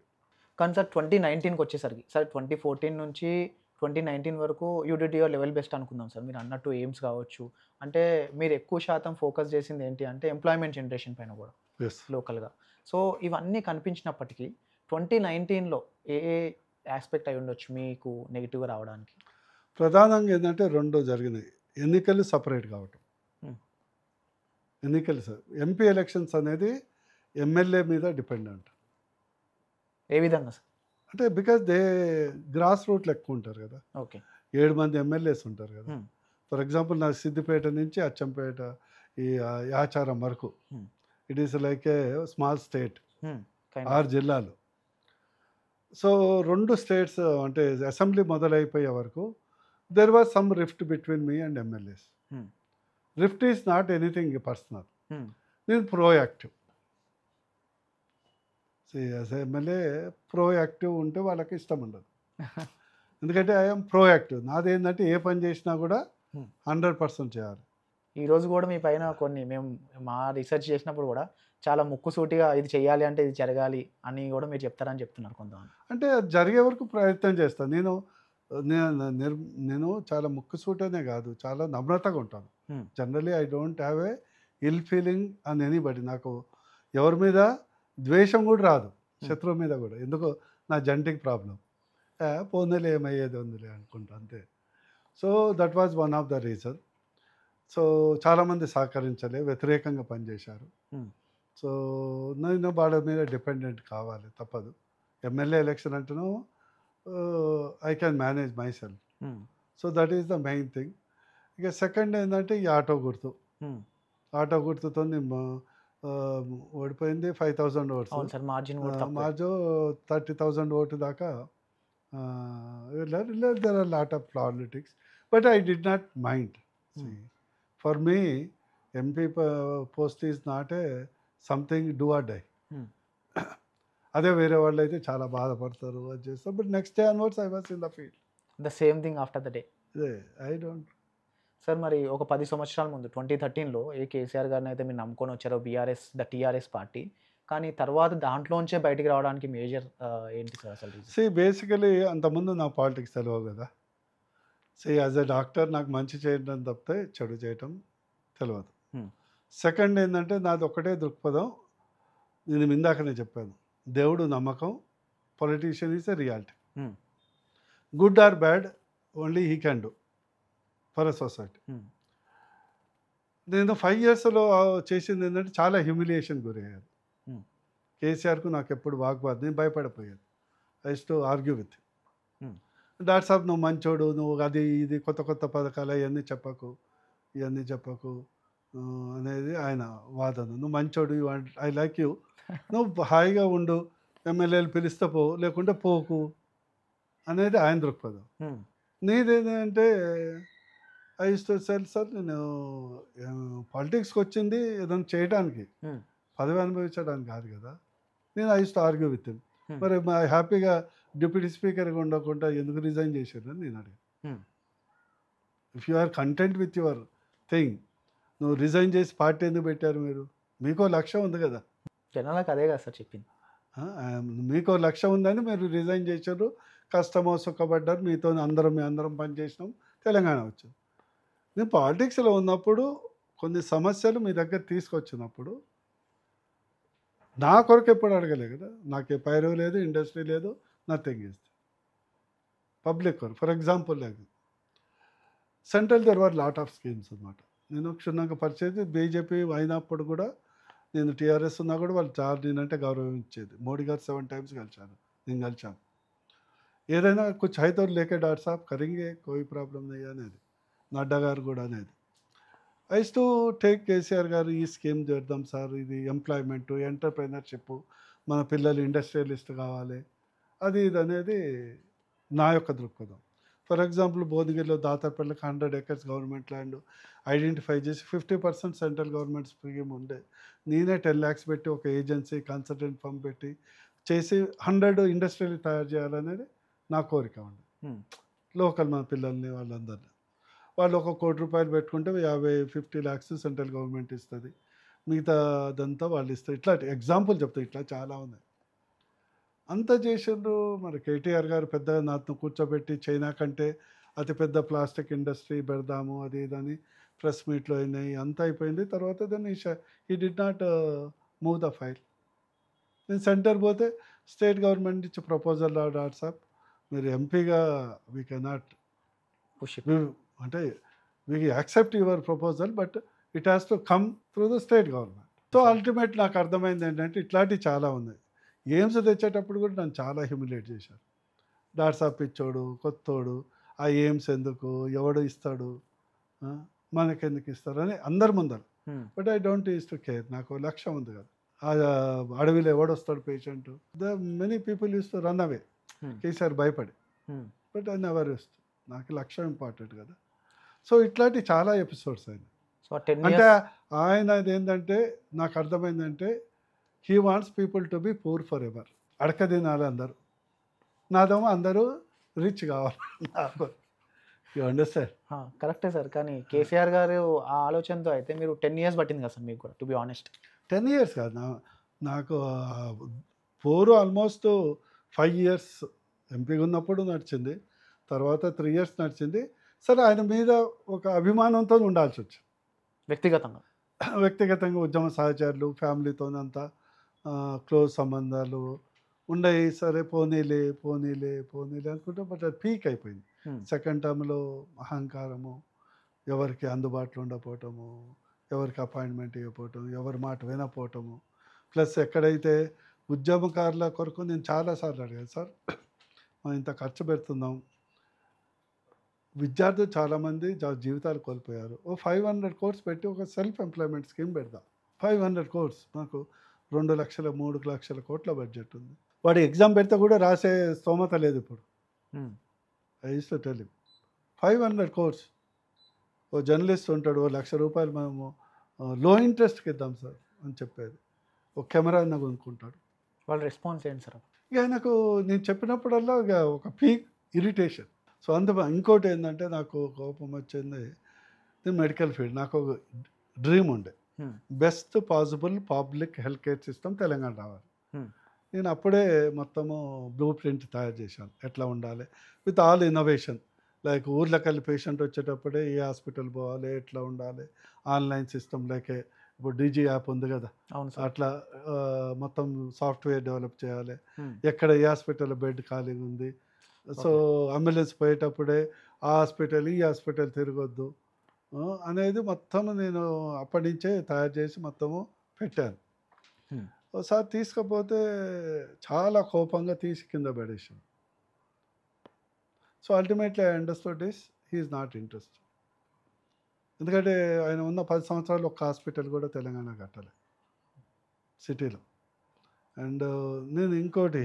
కానీ సార్ 2019కి వచ్చేసరికి సార్ 2014 నుంచి 2019 వరకు you did your level best అనుకుందాం సార్. మీరు అన్నట్టు ఎయిమ్స్ కావచ్చు. అంటే మీరు ఎక్కువ శాతం ఫోకస్ చేసింది ఏంటి అంటే ఎంప్లాయ్‌మెంట్ జనరేషన్ పైన కూడా ఎస్. లోకల్‌గా. సో ఇవన్నీ కనిపించినప్పటికీ 2019లో ఏ ఏ యాస్పెక్ట్ అయి ఉండొచ్చు మీకు నెగెటివ్‌గా రావడానికి? ప్రధానంగా ఏంటంటే 2 జరిగినాయి. ఎన్నికలు సపరేట్ కావటం. హ్మ్. ఎన్నికలు ఎంపీ ఎలక్షన్స్ అనేది ఎమ్మెల్యే మీద డిపెండెంట్. ఏ విధంగా సార్? అంటే బికాజ్ గ్రాస్ రూట్లు ఎక్కువ ఉంటారు కదా. ఓకే. 7 మంది ఎమ్మెల్యేస్ ఉంటారు కదా. హ్మ్. ఫర్ ఎగ్జాంపుల్ నా సిద్దిపేట నుంచి అచ్చంపేట ఈ యాచారం వరకు Hmm. It is like a small state. హ్మ్. 6 జిల్లాలు. సో 2 స్టేట్స్ అంటే అసెంబ్లీ మొదలైపోయే వరకు there was some rift between me and MLAs. Hmm. Rift is not anything personal. హ్మ్. నేను ప్రోయాక్టివ్. ఎమ్మెల్యే ప్రోయాక్టివ్ ఉంటే వాళ్ళకి ఇష్టం ఉండదు. ఎందుకంటే ఐఎమ్ ప్రోయాక్టివ్. నాదేంటంటే ఏ పని చేసినా కూడా 100% చేయాలి. ఈ రోజు కూడా మీ పైన కొన్ని మేము మా రీసెర్చ్ చేసినప్పుడు కూడా చాలా ముక్కుసూటిగా ఇది చేయాలి అంటే ఇది జరగాలి అని కూడా మీరు చెప్తారని చెప్తున్నారు కొంతమంది. అంటే అది జరిగే వరకు ప్రయత్నం చేస్తాను. నేను చాలా ముక్కుసూటనే కాదు, చాలా నమ్రతగా ఉంటాను. Hmm. Generally I don't have a ill feeling on anybody. నాకు ఎవరి మీద ద్వేషం కూడా రాదు, శత్రువు మీద కూడా. ఎందుకో నా జెనెటిక్ ప్రాబ్లం. పోనీలే ఏమయ్యేది ఉందిలే అనుకుంటా అంతే. So that was one of the reason. So చాలామంది సహకరించలే, వ్యతిరేకంగా పనిచేశారు. Hmm. సో నేను వాళ్ళ మీద డిపెండెంట్ కావాలి, తప్పదు. ఎమ్మెల్యే ఎలక్షన్ అంటేనూ I can manage myself. Hmm. So that is the main thing. ఇక సెకండ్ ఏంటంటే ఈ ఆటో గుర్తు. Hmm. ఆటో గుర్తుతో ఓడిపోయింది 5,000 ఓట్స్. అవును సార్, మార్జిన్ కూడా తక్కువే. మార్జో 30,000 ఓటు దాకా there are lot of politics, but I did not mind. For me MP post is not a something do or die. Hmm. అదే వేరే వాళ్ళు అయితే చాలా బాధపడతారు, అది చేస్తారు. But next day onwards I was in the field. The same thing after the day. I don't. Sir మరి ఒక 10 సంవత్సరాల ముందు 2013లో కేసీఆర్ గారిని అయితే మీరు నమ్ముకొని వచ్చారో టీఆర్ఎస్ పార్టీ. కానీ తర్వాత దాంట్లోంచే బయటికి రావడానికి మేజర్ ఏంటి సార్ అసలు reason? బేసికలీ అంతకుముందు నా పాలిటిక్స్ తెలియవు కదా. యాజ్ ఎ డాక్టర్ నాకు మంచి చేయడం తప్పితే చెడు చేయటం తెలియదు. Hmm. సెకండ్ ఏంటంటే నాది ఒకటే దృక్పథం. నేను ఇందాకనే చెప్పాను, దేవుడు నమ్మకం, politician is a reality. Hmm. Good or bad only he can do for a society. Hmm. నేను 5 yearsలో చేసింది ఏంటంటే చాలా హ్యూమిలియేషన్ గురయ్యాను. Hmm. కేసీఆర్కు నాకు ఎప్పుడు వాగ్వాదం, నేను భయపడిపోయాను. I use to argue with. Hmm. Doctor saab నువ్వు మంచోడు, నువ్వు అది ఇది కొత్త కొత్త పథకాలు ఇవన్నీ చెప్పకు అనేది ఆయన వాదన. నువ్వు మంచోడు, ఐ లైక్ యూ, నువ్వు హాయిగా ఉండు, ఎమ్మెల్యేలు పిలిస్తే పో, లేకుంటే పోకు అనేది ఆయన దృక్పథం. Hmm. నీదేంటంటే I use to sell sir, నేను పాలిటిక్స్కి వచ్చింది ఏదైనా చేయడానికి, Hmm. పదవి అనుభవించడానికి కాదు కదా. నేను I use to argue with him. Hmm. మరి హ్యాపీగా డిప్యూటీ స్పీకర్గా ఉండకుండా ఎందుకు రిజైన్ చేశారు అని నేను అడిగాను. Hmm. If you are content with your thing, నువ్వు రిజైన్ చేసి పార్టీ ఎందుకు పెట్టారు? మీకో లక్ష్యం ఉంది కదా. జనాలకు అదే కదా సార్ చెప్పింది. మీకో లక్ష్యం ఉందని మీరు రిజైన్ చేశారు, కష్టమో సుఖపడ్డారు, మీతో అందరం పనిచేసినాం, తెలంగాణ వచ్చింది. నేను పాలిటిక్స్లో ఉన్నప్పుడు కొన్ని సమస్యలు మీ దగ్గర తీసుకొచ్చినప్పుడు నా కొరకు ఎప్పుడు అడగలే కదా. నాకే పైరవ్ లేదు, ఇండస్ట్రీ లేదు, నథింగ్ ఈజ్ పబ్లిక్ కొరకు. For example like central there were lot of schemes అనమాట. నేను క్షుణ్ణంగా పరిచయం, బీజేపీ అయినప్పుడు కూడా నేను టీఆర్ఎస్ ఉన్నా కూడా వాళ్ళు చాలా నేనంటే గౌరవం ఇచ్చేది. మోడీ గారు 7 times కలిశాను, నేను కలిశాను. ఏదైనా కుछ है तो लेके डॉक्टर साहब करेंगे, कोई प्रॉब्लम नहीं అనేది నడ్డా గారు కూడా అనేది. I use to take KCR గారు ఈ స్కీమ్ చేద్దాం సార్, ఇది ఎంప్లాయ్మెంట్, ఎంటర్ప్రెనర్షిప్, మన పిల్లలు ఇండస్ట్రియలిస్ట్ కావాలి, అది ఇది అనేది నా యొక్క దృక్పథం. ఫర్ ఎగ్జాంపుల్ భువనగిరిలో దాతర్పల్లికి 100 acres గవర్నమెంట్ ల్యాండ్ ఐడెంటిఫై చేసి 50% సెంట్రల్ గవర్నమెంట్ స్కీమ్ ఉండే, నేనే 10 lakhs పెట్టి ఒక ఏజెన్సీ కన్సల్టెంట్ ఫర్మ్ పెట్టి చేసి 100 ఇండస్ట్రియల్ తయారు చేయాలనేది నా కోరిక ఉండే. Hmm. లోకల్ మన పిల్లల్ని వాళ్ళందరినీ వాళ్ళు ఒక ₹1,00,00,000 పెట్టుకుంటే 50 lakhs సెంట్రల్ గవర్నమెంట్ ఇస్తుంది, మిగతా అదంతా వాళ్ళు ఇస్తారు. ఇట్లా ఎగ్జాంపుల్ చెప్తా, ఇట్లా చాలా ఉన్నాయి. అంత చేసిండ్రు. మరి కేటీఆర్ గారు పెద్దగా నాతో కూర్చోబెట్టి చైనా కంటే అతిపెద్ద ప్లాస్టిక్ ఇండస్ట్రీ పెడదాము అది ఇదని ప్రెస్ మీట్లో అయినాయి, అంతా అయిపోయింది. తర్వాత దాన్ని ఈ did not move the file. నేను సెంటర్ పోతే స్టేట్ గవర్నమెంట్ నుంచి ప్రపోజల్ వాట్సాప్, మీరు ఎంపీగా వీ కెనాట్ అంటే we accept your proposal but it has to come through the state government. So ultimate నాకు అర్థమైంది ఏంటంటే ఇట్లాంటివి చాలా ఉన్నాయి. ఎయిమ్స్ తెచ్చేటప్పుడు కూడా నన్ను చాలా హ్యూమిలేట్ చేశారు. వాట్సాప్ ఇచ్చోడు, కొత్తోడు, ఆ ఎయిమ్స్ ఎందుకు, ఎవడు ఇస్తాడు, మనకెందుకు ఇస్తారు అని అందరి ముందర. But I don't use to care. నాకు లక్ష్యం ఉంది కదా, ఆ అడవిలో ఎవడొస్తాడు patient. The many people use to run away KCR భయపడి. But I never use to. నాకు లక్ష్యం ఇంపార్టెంట్ కదా. సో ఇట్లాంటి చాలా ఎపిసోడ్స్ అయినాయి. అంటే ఆయనది ఏంటంటే నాకు అర్థమైందంటే he wants people to be poor for ever. అడక తినాలి అందరూ, నాదేమో అందరూ రిచ్ కావాలి. You understand? కరెక్టే సార్. కానీ కేసీఆర్ గారు ఆ ఆలోచనతో అయితే మీరు 10 years పట్టింది కదా సార్ మీకు కూడా, టు బి ఆనెస్ట్. 10 years కాదు, నాకు 4 ఆల్మోస్ట్ 5 years ఎంపీగా ఉన్నప్పుడు నడిచింది, తర్వాత 3 years నడిచింది. సరే ఆయన మీద ఒక అభిమానంతో ఉండాల్సి వచ్చింది. వ్యక్తిగతంగా ఉద్యమ సహచరులు, ఫ్యామిలీతోనంతా క్లోజ్ సంబంధాలు ఉండయి. సరే పోనీలే పోనీలే పోనీలే అనుకుంటే బట్ అది పీక్ అయిపోయింది. సెకండ్ టర్మ్లో అహంకారము, ఎవరికి అందుబాటులో ఉండకపోవటము, ఎవరికి అపాయింట్మెంట్ ఇవ్వకపోవటం, ఎవరి మాట వినకపోవటము. ప్లస్ ఎక్కడైతే ఉద్యమకారుల కొరకు నేను చాలాసార్లు అడిగాను, సార్ మనం ఇంత ఖర్చు పెడుతున్నాం, విద్యార్థులు చాలామంది జీవితాలు కోల్పోయారు, ఓ 500 crores పెట్టి ఒక సెల్ఫ్ ఎంప్లాయ్మెంట్ స్కీమ్ పెడదాం. 500 crores నాకు 2 లక్షల 3 లక్షల కోట్ల బడ్జెట్ ఉంది. వాడు ఎగ్జామ్ పెడితే కూడా రాసే స్తోమత లేదు ఇప్పుడు. I use to tell him 500 crores. ఓ జర్నలిస్ట్ ఉంటాడు, ఓ ₹1,00,000 మేము లో ఇంట్రెస్ట్కి ఇద్దాం సార్ అని చెప్పేది. ఒక కెమెరా అన్న కొనుక్కుంటాడు. వాళ్ళ రెస్పాన్స్ ఏంటి సార్? ఇక ఆయనకు నేను చెప్పినప్పుడల్లా ఇక ఒక పీక్ ఇరిటేషన్. సో ఇంకోటి ఏంటంటే నాకు కోపం వచ్చింది, నేను మెడికల్ ఫీల్డ్, నాకు ఒక డ్రీమ్ ఉండే, best possible public health care system Telangana రావాలి. నేను అప్పుడే మొత్తము బ్లూ ప్రింట్ తయారు చేశాను, ఎట్లా ఉండాలి విత్ ఆల్ ఇన్నోవేషన్. లైక్ ఊర్లోకి వెళ్ళి పేషెంట్ వచ్చేటప్పుడే ఏ హాస్పిటల్ పోవాలి, ఎట్లా ఉండాలి, ఆన్లైన్ సిస్టమ్ లైకే ఇప్పుడు డీజీ యాప్ ఉంది కదా, అట్లా మొత్తం సాఫ్ట్వేర్ డెవలప్ చేయాలి, ఎక్కడ ఏ హాస్పిటల్ బెడ్ ఖాళీగా ఉంది, సో అంబులెన్స్ పోయేటప్పుడే ఆ హాస్పిటల్ ఈ హాస్పిటల్ తిరగొద్దు అనేది మొత్తం నేను అప్పటి నుంచే తయారు చేసి మొత్తము పెట్టాను. ఒకసారి తీసుకపోతే చాలా కోపంగా తీసి కింద పడేసాను. So ultimately I understood this, he is not interested. ఎందుకంటే ఆయన ఉన్న 10 సంవత్సరాలు ఒక హాస్పిటల్ కూడా తెలంగాణ కట్టాలి సిటీలో. అండ్ నేను ఇంకోటి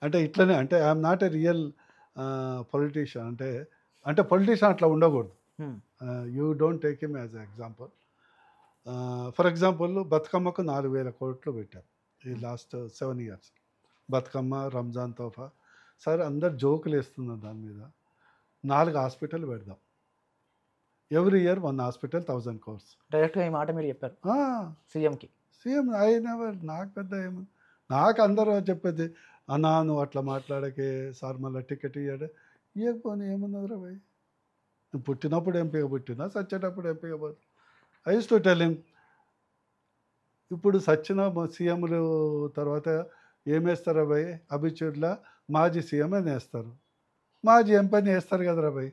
అంటే ఇట్లనే అంటే I'm not a real politician. అంటే పొలిటీషియన్ అట్లా ఉండకూడదు. You don't take him as a example. For example బతుకమ్మకు 4,000 కోట్లు పెట్టారు ఈ లాస్ట్ 7 years. బతుకమ్మ, రంజాన్ తోఫా. సరే అందరు జోకులు వేస్తున్నారు దాని మీద. 4 హాస్పిటల్ పెడదాం, ఎవ్రీ ఇయర్ 1 హాస్పిటల్ 1,000 crores. డైరెక్ట్గా ఈ మాట మీరు చెప్పారు సీఎంకి? సీఎం ఐ నెవర్, నాకు పెద్ద ఏమో, నాకు అందరూ చెప్పేది అన్నా నువ్వు అట్లా మాట్లాడకే సార్, మళ్ళీ టికెట్ ఇవ్వడే, ఇవ్వకపోని ఏమున్నదిరా భయ్, నువ్వు పుట్టినప్పుడు ఎంపీగా పుట్టినా, సచ్చేటప్పుడు ఎంపీగా పోదు. I use to tell him. ఇప్పుడు సచ్చిన సీఎంలు తర్వాత ఏమేస్తారా భయ్, అభిచూర్లా మాజీ సీఎం అని వేస్తారు, మాజీ ఎంపీని వేస్తారు కదరా భయ్,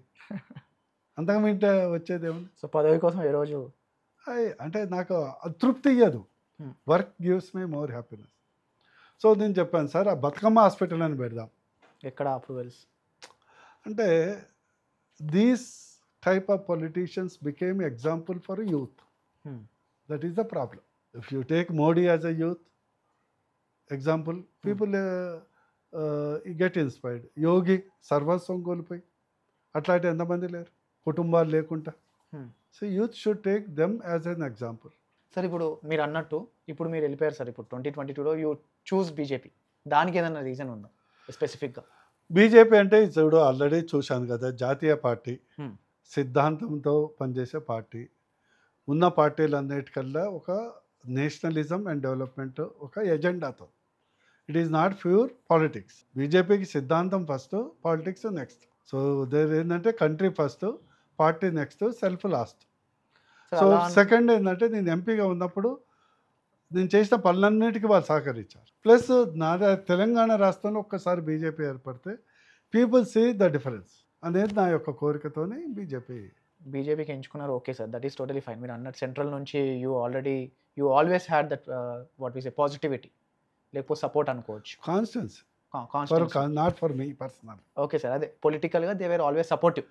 అంతగా మింటే వచ్చేది ఏమన్నా. సో పదవి కోసం ఏ రోజు అంటే నాకు తృప్తి ఇయ్యదు. Work gives me more happiness. So నేను చెప్పాను సార్, ఆ బతుకమ్మ హాస్పిటల్ అని పెడదాం. ఎక్కడ అప్రూవల్స్ అంటే these type of politicians became example for youth. That is the problem. If you take Modi as a youth example, people get inspired. Yogi సర్వస్వం కోల్పోయి అట్లాంటి ఎంతమంది లేరు, కుటుంబాలు లేకుండా. So youth should take them as an example. Sir ఇప్పుడు మీరు అన్నట్టు ఇప్పుడు మీరు వెళ్ళిపోయారు సార్, ఇప్పుడు 2022లో యూ చూస్ బీజేపీ, దానికి ఏదైనా రీజన్ ఉందా స్పెసిఫిక్గా? బీజేపీ అంటే ఇప్పుడు ఆల్రెడీ చూశాను కదా, జాతీయ పార్టీ, సిద్ధాంతంతో పనిచేసే పార్టీ. ఉన్న పార్టీలన్నిటికల్లా ఒక నేషనలిజం అండ్ డెవలప్మెంట్ ఒక ఎజెండాతో. It is not pure politics. బీజేపీకి సిద్ధాంతం first, politics next. So there ఏంటంటే country first, party next, self last. Sir so అలా సెకండ్ ఏంటంటే నేను ఎంపీగా ఉన్నప్పుడు నేను చేసిన పనులన్నిటికీ వాళ్ళు సహకరించారు. ప్లస్ తెలంగాణ రాష్ట్రంలో ఒక్కసారి బీజేపీ ఏర్పడితే పీపుల్ సీ ద డిఫరెన్స్ అనేది నా యొక్క కోరికతోని బీజేపీకి ఎంచుకున్నారు, okay sir, that is totally fine. మీరు అన్నట్టు సెంట్రల్ నుంచి you always had that what is a positivity, లేకపోతే సపోర్ట్ అనుకోవచ్చు, constituency constituents. Not for me personal. Okay sir, అదే పొలిటికల్గా they were always supportive.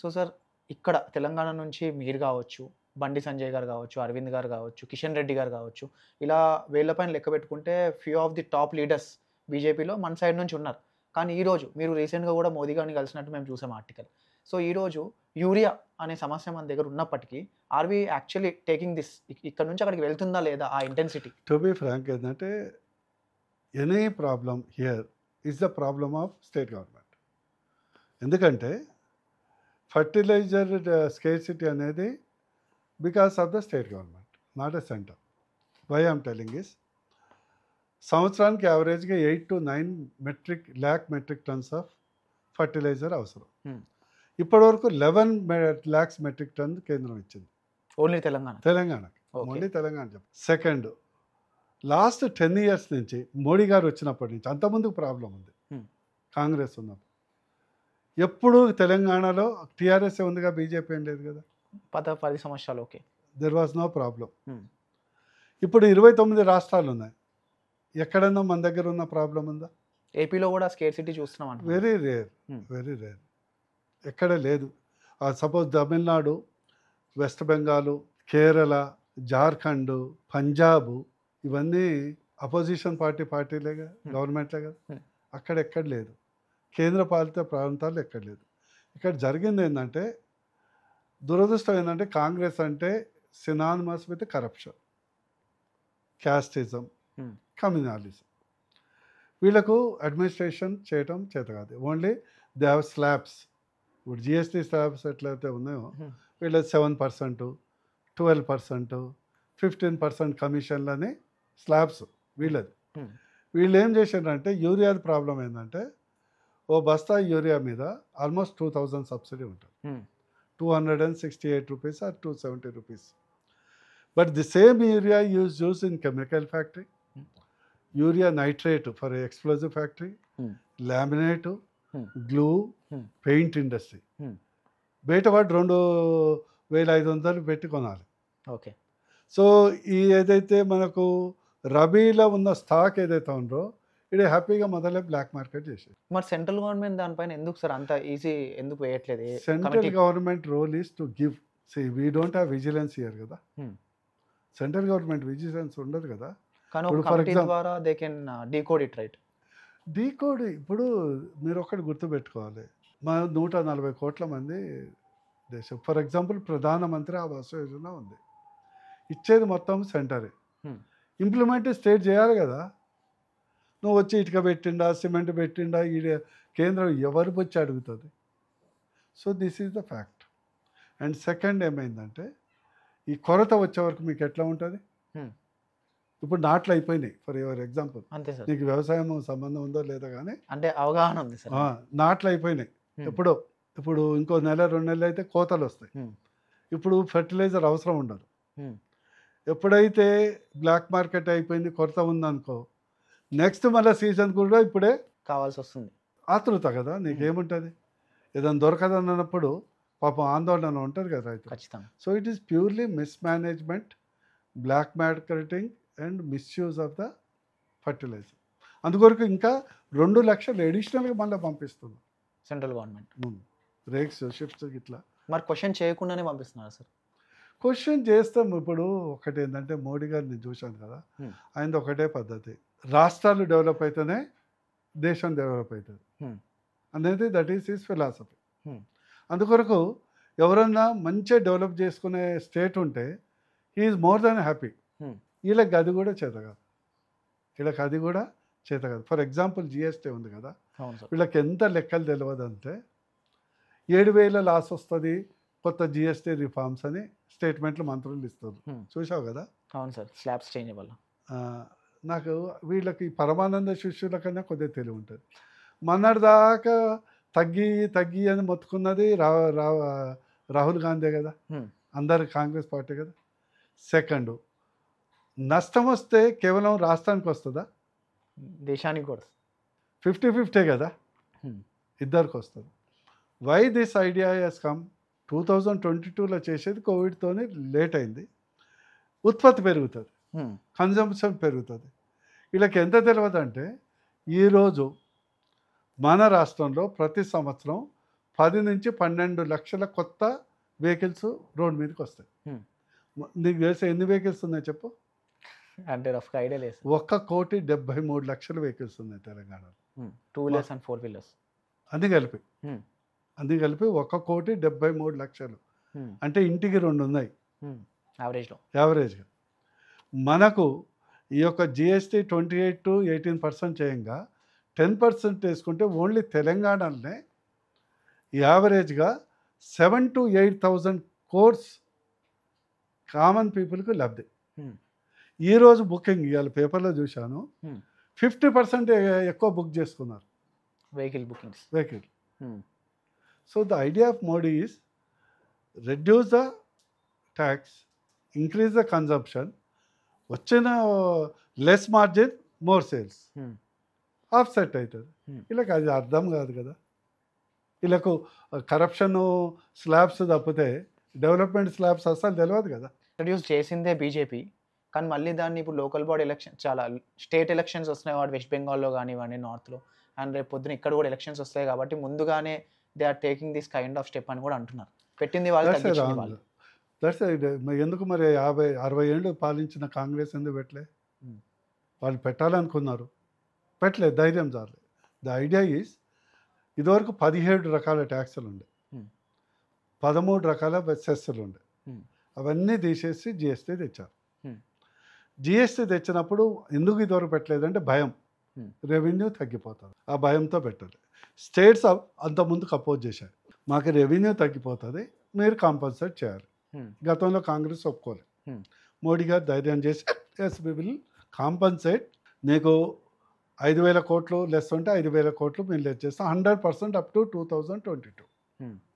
So sir ఇక్కడ తెలంగాణ నుంచి మీరు కావచ్చు, బండి సంజయ్ గారు కావచ్చు, అరవింద్ గారు కావచ్చు, కిషన్ రెడ్డి గారు కావచ్చు, ఇలా వేళ్ళపైన లెక్క పెట్టుకుంటే few of the top leaders బీజేపీలో మన సైడ్ నుంచి ఉన్నారు. కానీ ఈరోజు మీరు రీసెంట్గా కూడా మోదీ గారిని కలిసినట్టు మేము చూసాం ఆర్టికల్. సో ఈరోజు యూరియా అనే సమస్య మన దగ్గర ఉన్నప్పటికీ are we actually taking this, ఇక్కడ నుంచి అక్కడికి వెళ్తుందా లేదా ఆ ఇంటెన్సిటీ? టు బి ఫ్రాంక్ ఏంటంటే any problem here is the problem of state government. ఎందుకంటే ఫర్టిలైజర్ స్కేర్సిటీ అనేది because of the state government, not a centre. Why I'm telling is, సంవత్సరానికి యావరేజ్గా 8 to 9 lakh metric tons of fertiliser అవసరం. ఇప్పటివరకు 11 lakhs metric ton కేంద్రం ఇచ్చింది only తెలంగాణకి. Only Telangana చెప్పు. సెకండ్, లాస్ట్ 10 years నుంచి మోడీ గారు వచ్చినప్పటి నుంచి, అంతకుముందుకు ప్రాబ్లం ఉంది కాంగ్రెస్ ఉన్నప్పుడు. ఎప్పుడు తెలంగాణలో టీఆర్ఎస్ ఉందిగా, బీజేపీ ఏం లేదు కదా, 10 సంవత్సరాలు. Okay, there was no problem. ఇప్పుడు 29 రాష్ట్రాలు ఉన్నాయి, ఎక్కడన్నా మన దగ్గర ఉన్న ప్రాబ్లం ఉందా? ఏపీలో కూడా స్కేర్సిటీ చూస్తున్నాం అంటే వెరీ రేర్, వెరీ రేర్, ఎక్కడ లేదు. సపోజ్ తమిళనాడు, వెస్ట్ బెంగాల్, కేరళ, జార్ఖండ్, పంజాబ్, ఇవన్నీ అపోజిషన్ పార్టీలేగా, గవర్నమెంట్లే కదా, అక్కడ ఎక్కడ లేదు. కేంద్ర పాలిత ప్రాంతాల్లో ఎక్కడ లేదు. ఇక్కడ జరిగింది ఏంటంటే, దురదృష్టం ఏంటంటే కాంగ్రెస్ అంటే సినానిమస్ విత్ కరప్షన్, క్యాస్టిజం, కమ్యూనాలిజం. వీళ్ళకు అడ్మినిస్ట్రేషన్ చేయటం చేత కాదు. Only they have slabs. ఇప్పుడు జిఎస్టీ స్లాబ్స్ ఎట్లయితే ఉన్నాయో వీళ్ళది 7%, 12%, 15% కమిషన్లని స్లాబ్స్ వీళ్ళది. వీళ్ళు ఏం చేశారంటే, యూరియాది ప్రాబ్లం ఏంటంటే, ఓ బస్తా యూరియా మీద ఆల్మోస్ట్ 2000 సబ్సిడీ ఉంటుంది, 268 rupees or 270 rupees. But the same urea used in chemical factory, urea nitrate for explosive factory, laminate, glue, paint industry బయటపడి 2500 పెట్టి కొనాలి. ఓకే, సో ఈ ఏదైతే మనకు రబీలో ఉన్న స్టాక్ ఏదైతే ఉందో ఇది హ్యాపీగా మొదలై బ్లాక్ మార్కెట్ చేసేది. మరి సెంట్రల్ గవర్నమెంట్ దానిపైన ఎందుకు సార్ అంత ఈజీ ఎందుకు వేయట్లేదు? Central government role is to give. See we don't have vigilance here కదా, సెంట్రల్ గవర్నమెంట్ విజిలెన్స్ ఉండదు కదా. కానీ ఒక కమిటీ ద్వారా they can decode it, right? Decode. ఇప్పుడు మీరు ఒకటి గుర్తుపెట్టుకోవాలి, మన 140 కోట్ల మంది దేశం. ఫర్ ఎగ్జాంపుల్ ప్రధానమంత్రి ఆవాస్ యోజన ఉంది, ఇచ్చేది మొత్తం సెంటరే, ఇంప్లిమెంట్ స్టేట్ చేయాలి కదా. నువ్వు వచ్చి ఇటుక పెట్టిండా, సిమెంట్ పెట్టిండా, ఈ కేంద్రం ఎవరు వచ్చి అడుగుతుంది? So this is the fact. And second ఏమైందంటే, ఈ కొరత వచ్చే వరకు మీకు ఎట్లా ఉంటుంది? ఇప్పుడు నాట్లు అయిపోయినాయి, ఫర్ యువర్ ఎగ్జాంపుల్. అంతే సార్. నీకు వ్యవసాయం సంబంధం ఉందో లేదో కానీ అంటే అవగాహన ఉంది సార్. నాట్లు అయిపోయినాయి ఎప్పుడో. ఇప్పుడు ఇంకో 1-2 నెలలు అయితే కోతలు వస్తాయి. ఇప్పుడు ఫెర్టిలైజర్ అవసరం ఉండదు. ఎప్పుడైతే బ్లాక్ మార్కెట్ అయిపోయింది, కొరత ఉందనుకో, నెక్స్ట్ మళ్ళీ సీజన్ కూడా ఇప్పుడే కావాల్సి వస్తుంది. ఆతృత కదా, నీకేముంటుంది? ఏదైనా దొరకదని అన్నప్పుడు పాపం ఆందోళన ఉంటుంది కదా రైతు. ఖచ్చితంగా. So it is purely mismanagement, black marketing and misuse of the fertiliser. అందుకొరకు ఇంకా 2 లక్షలు అడిషనల్గా మళ్ళీ పంపిస్తుంది సెంట్రల్ గవర్నమెంట్, రేక్స్, షిఫ్ట్స్ ఇట్లా. మరి క్వశ్చన్ చేయకుండానే పంపిస్తున్నారు సార్? క్వశ్చన్ చేస్తాం. ఇప్పుడు ఒకటి ఏంటంటే, మోడీ గారిని నేను చూశాను కదా, ఆయనది ఒకటే పద్ధతి, రాష్ట్రాలు డెవలప్ అయితేనే దేశం డెవలప్ అవుతుంది అనేది, దట్ ఈస్ హిస్ ఫిలాసఫీ. అందుకొరకు ఎవరన్నా మంచిగా డెవలప్ చేసుకునే స్టేట్ ఉంటే హీఈస్ మోర్ దాన్ హ్యాపీ. వీళ్ళకి అది కూడా చేత కాదు, వీళ్ళకి అది కూడా చేత కాదు. ఫర్ ఎగ్జాంపుల్ జిఎస్టీ ఉంది కదా, వీళ్ళకి ఎంత లెక్కలు తెలియదు అంటే 7,000 లాస్ వస్తుంది, కొత్త జిఎస్టీ రిఫార్మ్స్ అని స్టేట్మెంట్లు మంత్రులు ఇస్తారు. చూసావు కదా? అవును సార్, స్లాబ్స్ చేంజ్ వల్ల. నాకు వీళ్ళకి పరమానంద శిష్యుల కన్నా కొద్దిగా తెలివి ఉంటుంది. మొన్నటిదాకా తగ్గి అని మొత్తుకున్నది రాహుల్ గాంధీ కదా, అందరు కాంగ్రెస్ పార్టీ కదా. సెకండ్, నష్టం వస్తే కేవలం రాష్ట్రానికి వస్తుందా? దేశానికి కూడా 50-50 కదా, ఇద్దరికి వస్తుంది. Why this idea has come? 2022లో చేసేది కోవిడ్తోనే లేట్ అయింది. ఉత్పత్తి పెరుగుతుంది, కన్జంప్షన్ పెరుగుతుంది. వీళ్ళకి ఎంత తెలియదు అంటే, ఈరోజు మన రాష్ట్రంలో ప్రతి సంవత్సరం 10 నుంచి 12 లక్షల కొత్త వెహికల్స్ రోడ్ మీదకి వస్తాయి. నీకు తెలిసి ఎన్ని వెహికల్స్ ఉన్నాయి చెప్పు? అంటే రఫ్గా ఐడియా లేదు. 1,73,00,000 వెహికల్స్ ఉన్నాయి తెలంగాణలో. 2 వీలర్స్ అండ్ 4 వీలర్స్ అన్నీ కలిపి 1,73,00,000. అంటే ఇంటికి 2 ఉన్నాయి యావరేజ్గా. మనకు ఈ యొక్క జిఎస్టీ 28 to 18% చేయంగా 10% వేసుకుంటే ఓన్లీ తెలంగాణలోనే యావరేజ్గా 7,000 to 8,000 crores కామన్ పీపుల్కి లబ్ధి. ఈరోజు బుకింగ్ ఇవాళ పేపర్లో చూశాను, 50% ఎక్కువ బుక్ చేసుకున్నారు vehicle. So the idea of Modi is reduce the tax, increase the consumption, వచ్చిన less margin more sales, offset అవుతుంది. వీళ్ళకి అది అర్థం కాదు కదా. వీళ్ళకు కరప్షన్ స్లాబ్స్ తప్పితే డెవలప్మెంట్ స్లాబ్స్ అస్సలు తెలియదు కదా. ఇంట్రడ్యూస్ చేసిందే బీజేపీ, కానీ మళ్ళీ దాన్ని ఇప్పుడు లోకల్ బాడీ ఎలక్షన్, చాలా స్టేట్ ఎలక్షన్స్ వస్తున్నాయి వాడు, వెస్ట్ బెంగాల్లో కానివ్వండి, నార్త్లో, అండ్ రేపు పొద్దున ఇక్కడ కూడా ఎలక్షన్స్ వస్తాయి కాబట్టి ముందుగానే they are taking this kind of step అని కూడా అంటున్నారు. పెట్టింది వాళ్ళు. దట్స్ ఎందుకు మరి 50-60 ఏళ్ళు పాలించిన కాంగ్రెస్ ఎందుకు పెట్టలే? వాళ్ళు పెట్టాలనుకున్నారు, పెట్టలేదు, ధైర్యం చాలే. ద ఐడియా ఈజ్, ఇదివరకు 17 రకాల ట్యాక్సులు ఉండే, 13 రకాల సెస్సులు ఉండే, అవన్నీ తీసేసి జిఎస్టీ తెచ్చారు. జిఎస్టీ తెచ్చినప్పుడు ఎందుకు ఇదివరకు పెట్టలేదంటే భయం, రెవెన్యూ తగ్గిపోతుంది, ఆ భయంతో పెట్టాలి. స్టేట్స్ అంతకుముందుకు అపోజ్ చేశారు, మాకు రెవెన్యూ తగ్గిపోతుంది, మీరు కాంపన్సేట్ చేయాలి. గతంలో కాంగ్రెస్ ఒప్పుకోలేదు. మోడీ గారు ధైర్యం చేసి ఎస్ వి విల్ కాంపన్సేట్, నీకు 5,000 కోట్లు లెస్ ఉంటే 5,000 కోట్లు మేము లెస్ చేస్తాం 100% up to 2022.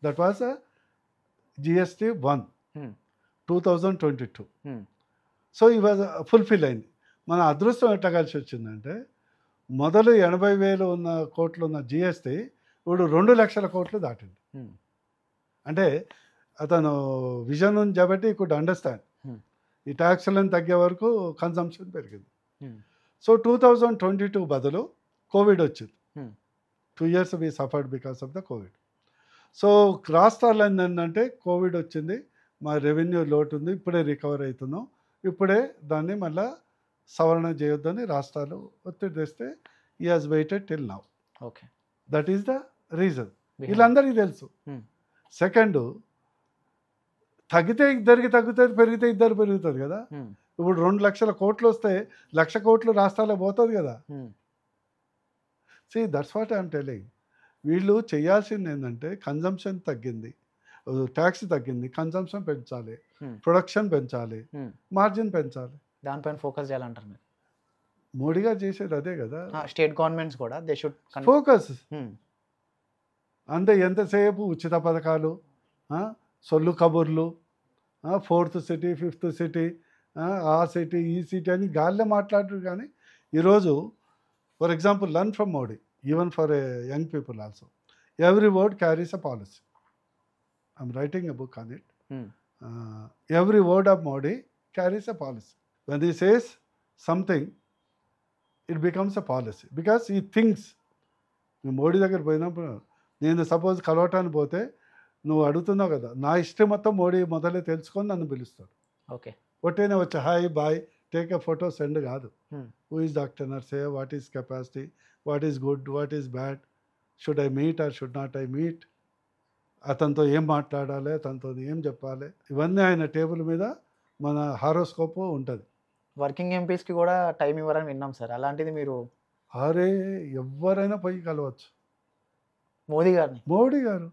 That was GST 1 2022. So ఇవాళ ఫుల్ఫిల్ అయింది. మన అదృష్టం ఎట్లా కలిసి వచ్చిందంటే, మొదలు 80,000 ఉన్న కోట్లు ఉన్న జిఎస్టీ ఇప్పుడు 2 లక్షల కోట్లు దాటింది. అంటే అతను విజన్ ఉంది కాబట్టి కుడ్ అండర్స్టాండ్ ఈ ట్యాక్స్లను తగ్గే వరకు కన్సంప్షన్ పెరిగింది. సో 2022 బదులు కోవిడ్ వచ్చింది. 2 years we suffered because of the Covid. So రాష్ట్రాలు ఏంటంటే కోవిడ్ వచ్చింది, మా రెవెన్యూ లోటు ఉంది, ఇప్పుడే రికవర్ అవుతున్నాం, ఇప్పుడే దాన్ని మళ్ళీ సవరణ చేయొద్దని రాష్ట్రాలు ఒత్తిడి తెస్తే ఈ has waited till now. Okay, that is the reason. వీళ్ళందరికీ తెలుసు. సెకండ్, తగ్గితే ఇద్దరికి తగ్గుతుంది, పెరిగితే ఇద్దరు పెరుగుతుంది కదా. ఇప్పుడు 2 లక్షల కోట్లు వస్తే 1,00,000 కోట్లు రాష్ట్రాలకు పోతుంది కదా. See that's what I'm telling. వీళ్ళు చేయాల్సింది ఏంటంటే, కన్జంప్షన్ తగ్గింది, ట్యాక్స్ తగ్గింది, కన్జంప్షన్ పెంచాలి, ప్రొడక్షన్ పెంచాలి, మార్జిన్ పెంచాలి, దానిపైన ఫోకస్ చేయాలంటారు మీరు. మోడీ గారు చేసేది అదే కదా. స్టేట్ గవర్నమెంట్స్ కూడా దే షుడ్ ఫోకస్. అంతే, ఎంతసేపు ఉచిత పథకాలు, సొల్లు కబుర్లు, 4th సిటీ 5th సిటీ, ఆ సిటీ ఈ సిటీ అని గాల్లో మాట్లాడరు. కానీ ఈరోజు for example learn from Modi, even for young people also. Every word carries a policy. I'm writing a book on it. Every word of Modi carries a policy. When he says something it becomes a policy because ఈ things. మేము మోడీ దగ్గర పోయినప్పుడు, నేను suppose కలవటానికి పోతే నువ్వు అడుగుతున్నావు కదా, నా హిస్టరీ మొత్తం మోడీ మొదలే తెలుసుకొని నన్ను పిలుస్తాడు. ఓకే, ఒట్టేనే వచ్చి hi bye take a photo send కాదు. హూ ఈజ్ డాక్టర్ నర్సే, what is capacity, what is good, what is bad, should I meet or should not I meet, అతనితో ఏం మాట్లాడాలి, అతనితో ఏం చెప్పాలి, ఇవన్నీ ఆయన టేబుల్ మీద మన హారోస్కోప్ ఉంటుంది. వర్కింగ్ ఎంపీస్కి కూడా టైం ఇవ్వరని విన్నాం సార్, అలాంటిది మీరు? అరే ఎవరైనా పోయి కలవచ్చు మోదీ గారిని. మోడీ గారు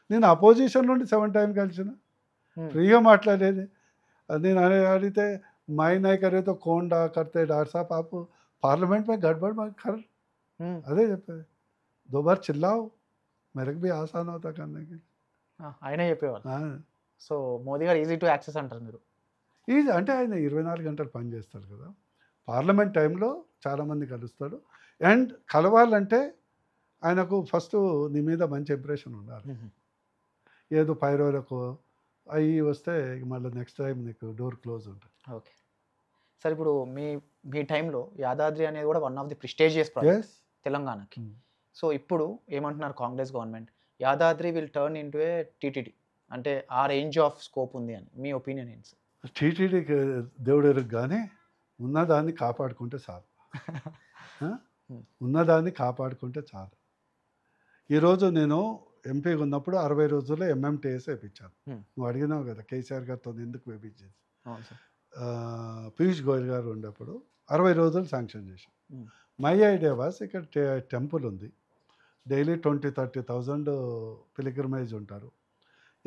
నేను అపోజిషన్ నుండి 7 టైం కలిసిన ఫ్రీగా మాట్లాడేది. అది నేను అడిగితే माय नहीं करे तो कौन डा करते डॉक्टर साहब आप पार्लियामेंट में गड़बड़ मत कर अरे చెప్పేది 2 बार चिल्लाओ मेरे को भी आसान होता करने के ఆయన చెప్పేవాళ్ళు. సో మోదీ గారు ఈజీ టు యాక్సెస్ అంటారు మీరు. ఈజీ అంటే ఆయన 24 గంటలు పని చేస్తాడు కదా. పార్లమెంట్ టైంలో చాలామంది కలుస్తాడు. అండ్ కలవాలంటే ఆయనకు ఫస్ట్ నీ మీద మంచి ఇంప్రెషన్ ఉండాలి. ఏదో పైరోలకు అవి వస్తే మళ్ళీ నెక్స్ట్ టైం నీకు డోర్ క్లోజ్ ఉంటుంది. ఓకే సార్, ఇప్పుడు మీ టైంలో యాదాద్రి అనేది కూడా one of the prestigious project తెలంగాణకి. సో ఇప్పుడు ఏమంటున్నారు Congress government, Yadadri will turn into A TTD, అంటే ఆ రేంజ్ ఆఫ్ స్కోప్ ఉంది అని మీ ఒపీనియన్ ఏంటి సార్? టీటీడీకి దేవుడు ఎరుగు కానీ ఉన్నదాన్ని కాపాడుకుంటే చాలు. ఉన్నదాన్ని కాపాడుకుంటే చాలు. ఈరోజు నేను ఎంపీగా ఉన్నప్పుడు 60 రోజుల్లో ఎంఎంటీఎస్ వేయించాను. నువ్వు అడిగినావు కదా కేసీఆర్ గారితో ఎందుకు వేయించేది. పీయూష్ గోయల్ గారు ఉండేప్పుడు 60 రోజులు శాంక్షన్ చేశాం. మై ఐడియా వాస్ ఇక్కడ టెంపుల్ ఉంది, డైలీ 20-30,000 పిలిగ్రిమేజ్ ఉంటారు.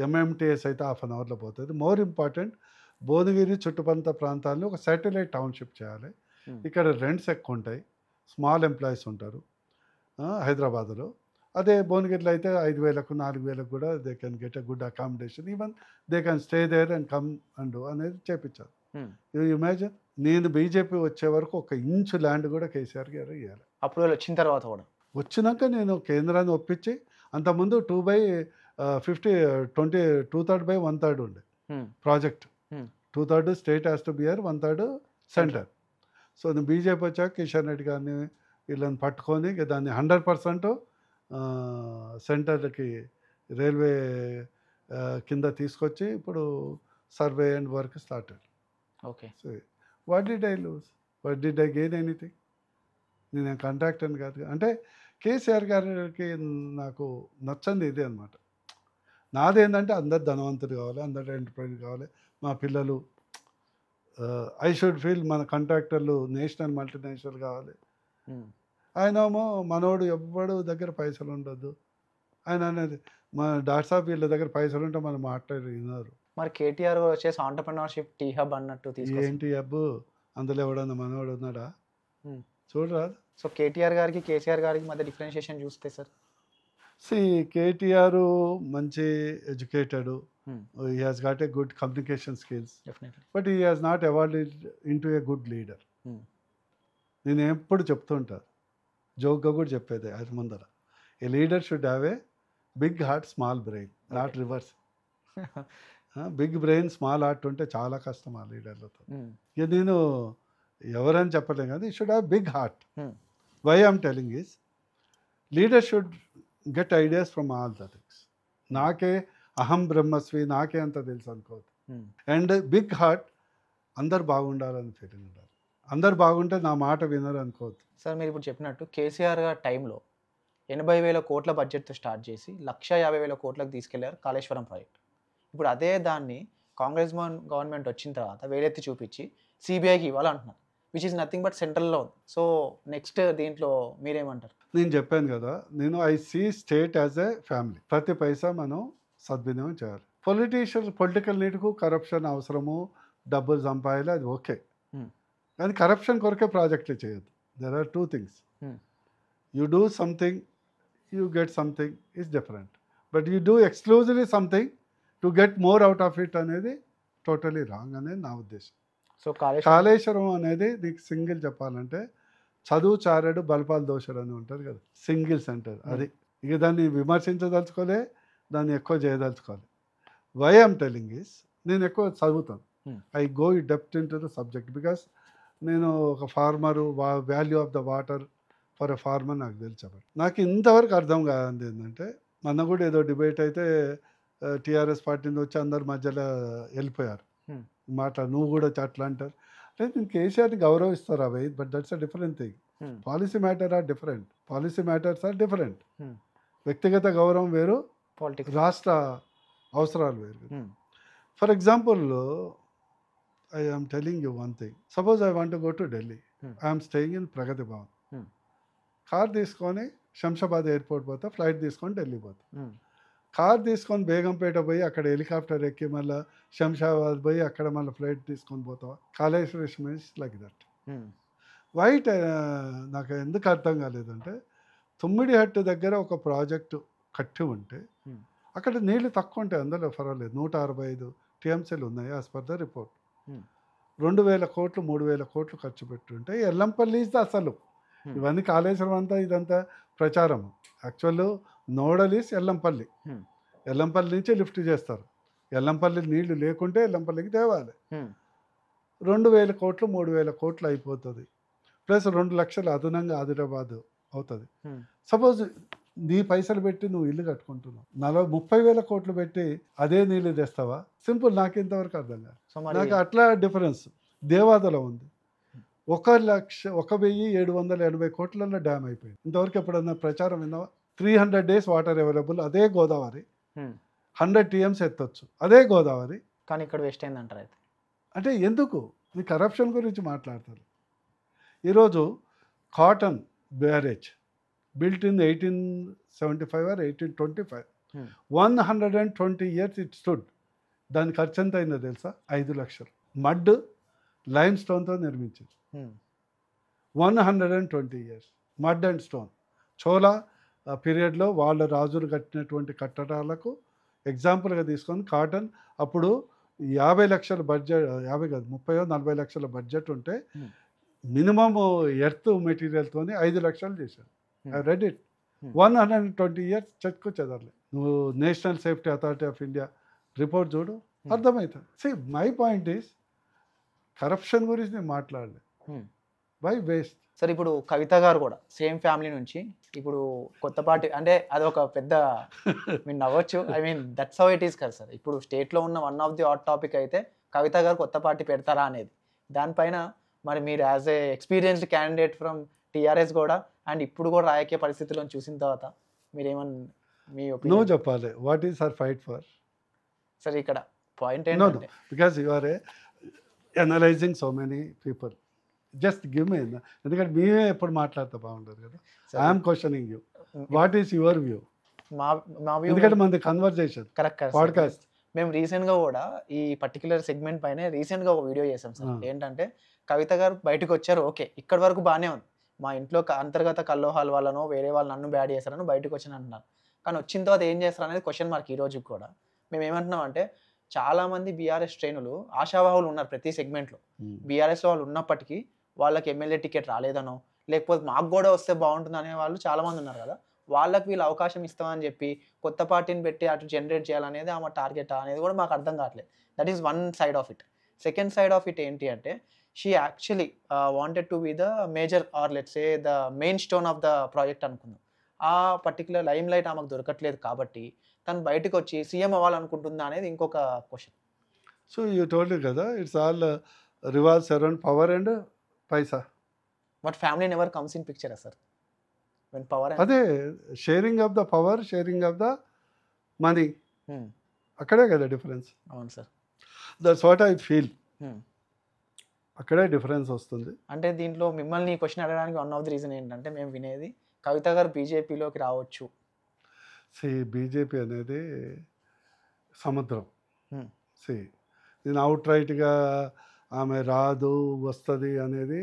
ఎంఎంటీఎస్ అయితే హాఫ్ అన్ అవర్లో పోతుంది. మోర్ ఇంపార్టెంట్, భువనగిరి చుట్టుపక్కల ప్రాంతాల్లో ఒక శాటిలైట్ టౌన్షిప్ చేయాలి. ఇక్కడ రెంట్స్ ఎక్కువ ఉంటాయి, స్మాల్ ఎంప్లాయీస్ ఉంటారు హైదరాబాద్లో. అదే భువనగిరిలో అయితే 5,000కు 4,000కు కూడా they can get a good accommodation, even they can stay there and come and అనేది చేపించారు. యూ ఇమాజిన్, నేను బీజేపీ వచ్చే వరకు 1 ఇంచు ల్యాండ్ కూడా కేసీఆర్ గారు ఇవ్వాలి. అప్పుడు వచ్చిన తర్వాత కూడా వచ్చినాక నేను కేంద్రాన్ని ఒప్పించి, అంతకుముందు 2/50 2/3 ఉండే project. 2/3 state has to bear, 1/3 centre. So నేను బీజేపీ వచ్చాక కిషన్ రెడ్డి గారిని వీళ్ళని పట్టుకొని దాన్ని 100% సెంటర్కి రైల్వే కింద తీసుకొచ్చి ఇప్పుడు survey and work started. Okay, so what did I lose, what did I gain anything? నేను కాంట్రాక్ట్ అని కాదు. అంటే కేసీఆర్ గారికి నాకు నచ్చంది ఇదే అనమాట. నాదేంటంటే అందరు ధనవంతులు కావాలి, అందరు ఎంటర్ప్రైజ్ కావాలి, మా పిల్లలు ఐ షుడ్ ఫీల్ మన కాంట్రాక్టర్లు నేషనల్ మల్టీనేషనల్ కావాలి. ఆయనేమో మనోడు ఎవ్వడు దగ్గర పైసలు ఉండొద్దు ఆయన అనేది. మా డాక్టర్ సాబ్ వీళ్ళ దగ్గర పైసలు ఉంటే మనం మాట్లాడి విన్నారు. మరి కేటీఆర్ వచ్చేసి ఆంటర్‌ప్రెన్యూర్‌షిప్ టీ హబ్ అన్నట్టు ఏంటి అబ్బు అందులో ఎవడన్నా మనోడు ఉన్నాడా చూడరాదు. సో కేటీఆర్ గారికి కేసీఆర్ గారికి మధ్య డిఫరెన్షియేషన్ చూస్తే సార్, కేటీఆర్ మంచి educated, he has got a good communication skills, but he has not evolved into a good leader. నేను ఎప్పుడు చెప్తుంటాను, జోక్గా కూడా చెప్పేది అది ముందర, a leader should have a big heart small brain, not reverse. Big brain small heart ఉంటే చాలా కష్టం ఆ లీడర్లతో. ఇక నేను ఎవరని చెప్పలేం కానీ should have big heart. Why I'm telling is leader should get ideas from all the things. నాకే అహం బ్రహ్మస్వి, నాకే అంత తెలుసు అనుకోవద్దు. అండ్ బిగ్ హార్ట్, అందరు బాగుండాలని ఫీలింగ్ ఉండాలి. అందరు బాగుంటే నా మాట వినరు అనుకోవద్దు. సార్ మీరు ఇప్పుడు చెప్పినట్టు కేసీఆర్ గారి టైంలో 80,000 కోట్ల బడ్జెట్తో స్టార్ట్ చేసి 150,000 కోట్లకు తీసుకెళ్లారు కాళేశ్వరం ప్రాజెక్ట్. ఇప్పుడు అదే దాన్ని కాంగ్రెస్ గవర్నమెంట్ వచ్చిన తర్వాత వేలెత్తి చూపించి సిబిఐకి ఇవ్వాలంటున్నారు, విచ్ ఈస్ నథింగ్ బట్ సెంట్రల్లో ఉంది. సో నెక్స్ట్ దీంట్లో మీరేమంటారు? నేను చెప్పాను కదా, నేను I see state as a family. ప్రతి పైసా మనం సద్వినియోగం చేయాలి. పొలిటికల్ నీడ్కు కరప్షన్ అవసరము, డబ్బులు సంపాదాలి, అది ఓకే. కానీ కరప్షన్ కొరకే ప్రాజెక్టులు చేయొద్దు. There are 2 things. You do something, you get something is different. But you do exclusively something to get more out of it అనేది టోటలీ రాంగ్ అనేది నా ఉద్దేశం. సో కాళేశ్వరం అనేది నీకు సింగిల్ చెప్పాలంటే చదువు చారాడు బలపాలు దోషాడు అని ఉంటుంది కదా, సింగిల్ సెంటర్ అది. ఇక దాన్ని విమర్శించదలుచుకోలే, దాన్ని ఎక్కువ చేయదలుచుకోవాలి. వై ఐఎమ్ టెలింగ్ ఈస్, నేను ఎక్కువ చదువుతాను. I go in depth in to the subject because నేను ఒక farmer, value of the water for a farmer నాకు తెలిసాబట్టి. నాకు ఇంతవరకు అర్థం కాదండి ఏంటంటే, మొన్న కూడా ఏదో డిబేట్ అయితే టీఆర్ఎస్ పార్టీని వచ్చి అందరి మధ్యలో వెళ్ళిపోయారు నువ్వు కూడా అట్లా అంటారు. అంటే నేను కేసీఆర్ని గౌరవిస్తారు అవి, but that's a different thing. Policy matter are different, policy matters are different. వ్యక్తిగత గౌరవం వేరు, రాష్ట్ర అవసరాలు వేరు. For example, I am telling you one thing. Suppose I want to go to Delhi. I am staying in Pragati Bhavan. Car తీసుకొని Shamshabad airport పోతా, flight తీసుకొని ఢిల్లీ పోతా. కార్ తీసుకొని బేగంపేట పోయి అక్కడ హెలికాప్టర్ ఎక్కి మళ్ళీ శంషాబాద్ పోయి అక్కడ మళ్ళీ ఫ్లైట్ తీసుకొని పోతావా? Kaleshwaram is like that. White నాకు ఎందుకు అర్థం కాలేదంటే, తుమ్మిడిహట్టు దగ్గర ఒక ప్రాజెక్టు కట్టి ఉంటే అక్కడ నీళ్లు తక్కువ ఉంటాయి, అందులో పర్వాలేదు. 165 టీఎంసీలు ఉన్నాయి యాజ్ పర్ ద రిపోర్ట్. 2,000 కోట్లు 3,000 కోట్లు ఖర్చు పెట్టుంటే ఎల్లంపల్లి ఇస్ అసలు. ఇవన్నీ కాళేశ్వరం అంతా ఇదంతా ప్రచారం. Actual nodal is Yellampalli. Yellampalli నుంచి లిఫ్ట్ చేస్తారు. ఎల్లంపల్లి నీళ్లు లేకుంటే ఎల్లంపల్లికి తేవాలి. 2,000 కోట్లు 3,000 కోట్లు అయిపోతుంది. ప్లస్ 2 లక్షలు అదనంగా ఆదిలాబాద్ అవుతుంది. సపోజ్ నీ పైసలు పెట్టి నువ్వు ఇల్లు కట్టుకుంటున్నావు, 30,000 కోట్లు పెట్టి అదే నీళ్ళు తెస్తావా? సింపుల్. నాకు ఇంతవరకు అర్థం కాదు. నాకు అట్లా డిఫరెన్స్ దేవాదలో ఉంది. 1,780 కోట్లలో డ్యామ్ అయిపోయింది. ఇంతవరకు ఎప్పుడన్నా ప్రచారం విన్నావా? 300 days వాటర్ అవైలబుల్, అదే గోదావరి. 100 TMs ఎత్తొచ్చు, అదే గోదావరి. కానీ ఇక్కడ వేస్ట్ అయిందంటారు. అయితే అంటే ఎందుకు? మీ కరప్షన్ గురించి మాట్లాడతారు. ఈరోజు cotton barrage built in 1875 or 1825. 120 years it stood. దాని ఖర్చు ఎంత అయిందో తెలుసా? 5 లక్షలు. మడ్ లైమ్ స్టోన్తో నిర్మించింది. 120 years mud and stone. Chola పీరియడ్లో వాళ్ళ రాజులు కట్టినటువంటి కట్టడాలకు ఎగ్జాంపుల్గా తీసుకొని కాటన్ అప్పుడు 50 లక్షల బడ్జెట్, 50 కాదు 30-40 లక్షల బడ్జెట్ ఉంటే మినిమమ్ ఎర్త్ మెటీరియల్తోని 5 లక్షలు చేశారు. I read it. 120 years చెక్కు చెదరలేదు. నువ్వు national safety authority of India report చూడు, అర్థమవుతుంది. See my point is corruption గురించి నేను మాట్లాడలేదు. Why waste? సార్ ఇప్పుడు కవిత గారు కూడా సేమ్ ఫ్యామిలీ నుంచి ఇప్పుడు కొత్త పార్టీ అంటే అదొక పెద్ద మీరు నవ్వచ్చు. I mean that's how it is కదా సార్. ఇప్పుడు స్టేట్లో ఉన్న one of the hot topic అయితే కవిత గారు కొత్త పార్టీ పెడతారా అనేది. దానిపైన మరి మీరు as a experienced candidate from TRS కూడా అండ్ ఇప్పుడు కూడా రాజకీయ పరిస్థితులను చూసిన తర్వాత మీరేమన్నా మీ ఒపీనియన్? నువ్వు చెప్పాలి. What is her fight for? Sir ఇక్కడ పాయింట్ ఏంటంటే because you are analysing so many people. Just give me. ఎందుకంటే మేమే ఎప్పుడు మాట్లాడితే బాగుంటుంది కదా. I'm questioning you. What is your view? మా వ్యూ ఎందుకంటే మనది కన్వర్జేషన్ కరెక్ట్ పాడ్కాస్ట్. మేము రీసెంట్గా కూడా ఈ పర్టికులర్ సెగ్మెంట్ పైన రీసెంట్గా ఒక వీడియో చేసాం సార్. ఏంటంటే కవిత గారు బయటకు వచ్చారు, ఓకే ఇక్కడి వరకు బాగానే ఉంది, మా ఇంట్లో అంతర్గత కల్లోహాల వల్లనో వేరే వాళ్ళు నన్ను బ్యాడ్ చేశారని బయటకు వచ్చాను అంటున్నారు. కానీ వచ్చిన తర్వాత ఏం చేస్తారు అనేది క్వశ్చన్ మార్క్ ఈ రోజుకి కూడా. మేము ఏమంటున్నాం అంటే చాలామంది బీఆర్ఎస్ శ్రేణులు ఆశావాహులు ఉన్నారు ప్రతి సెగ్మెంట్లో. బీఆర్ఎస్లో వాళ్ళు ఉన్నప్పటికీ వాళ్ళకి ఎమ్మెల్యే టికెట్ రాలేదనో లేకపోతే మాకు కూడా వస్తే బాగుంటుంది అనే వాళ్ళు చాలామంది ఉన్నారు కదా. వాళ్ళకి వీళ్ళు అవకాశం ఇస్తామని చెప్పి కొత్త పార్టీని పెట్టి అటు జనరేట్ చేయాలనేది ఆమె టార్గెట్ అనేది కూడా మాకు అర్థం కావట్లేదు. That is one side of it. Second side of it ఏంటి అంటే she actually wanted to be the major are let's say the main stone of the project అనుకుందాం. ఆ పర్టికులర్ లైమ్ లైట్ ఆమెకు దొరకట్లేదు కాబట్టి తను బయటకు వచ్చి సీఎం అవ్వాలనుకుంటుందా అనేది ఇంకొక క్వశ్చన్. సో యూ టోల్డ్ కదా it's all revolves around power and paisa. But family never comes in picture sir when power. అదే sharing of the power, sharing of the money, అక్కడే కదా డిఫరెన్స్. అవును sir. That's what I feel. అక్కడే difference వస్తుంది. అంటే దీంట్లో మిమ్మల్ని క్వశ్చన్ అడగడానికి వన్ ఆఫ్ ది రీజన్ ఏంటంటే మేము వినేది కవిత గారు బీజేపీలోకి రావచ్చు. బీజేపీ అనేది సముద్రం. నేను అవుట్ రైట్గా ఆమె రాదు వస్తుంది అనేది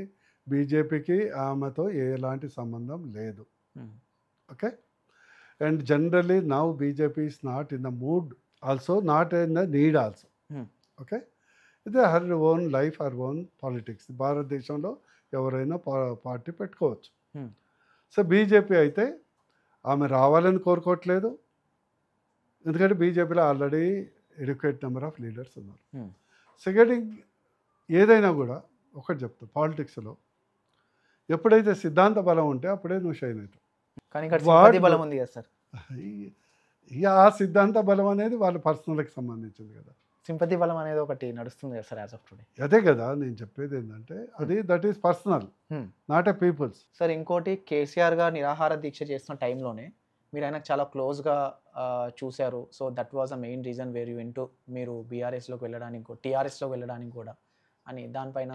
బీజేపీకి ఆమెతో ఎలాంటి సంబంధం లేదు. Okay. And generally now BJP is not in the mood, also not in the need also. Okay. ఇది her own life, her own politics. భారతదేశంలో ఎవరైనా పార్టీ పెట్టుకోవచ్చు. సో బీజేపీ అయితే ఆమె రావాలని కోరుకోవట్లేదు, ఎందుకంటే బీజేపీలో already educate number of leaders ఉన్నారు. సెకండ్, ఏదైనా కూడా ఒకటి చెప్తా, పాలిటిక్స్లో ఎప్పుడైతే సిద్ధాంత బలం ఉంటే అప్పుడే నువ్వు షైన్ అవుతావు. కానీ ఇక్కడ సింపతి బలం ఉంది కదా సార్. ఆ సిద్ధాంత బలం అనేది వాళ్ళ పర్సనల్కి సంబంధించింది కదా. సింపతి బలం అనేది ఒకటి నడుస్తుంది కదా సార్ యాజ్ ఆఫ్ టుడే. అదే కదా నేను చెప్పేది ఏంటంటే అది that is personal, not a peoples. Sir ఇంకోటి, కేసీఆర్ గారు నిరాహార దీక్ష చేస్తున్న టైంలోనే మీరు ఆయనకు చాలా క్లోజ్గా చూశారు. So that was a main reason where you into మీరు బీఆర్ఎస్లోకి వెళ్ళడానికి, టీఆర్ఎస్లోకి వెళ్ళడానికి కూడా అని దానిపైన.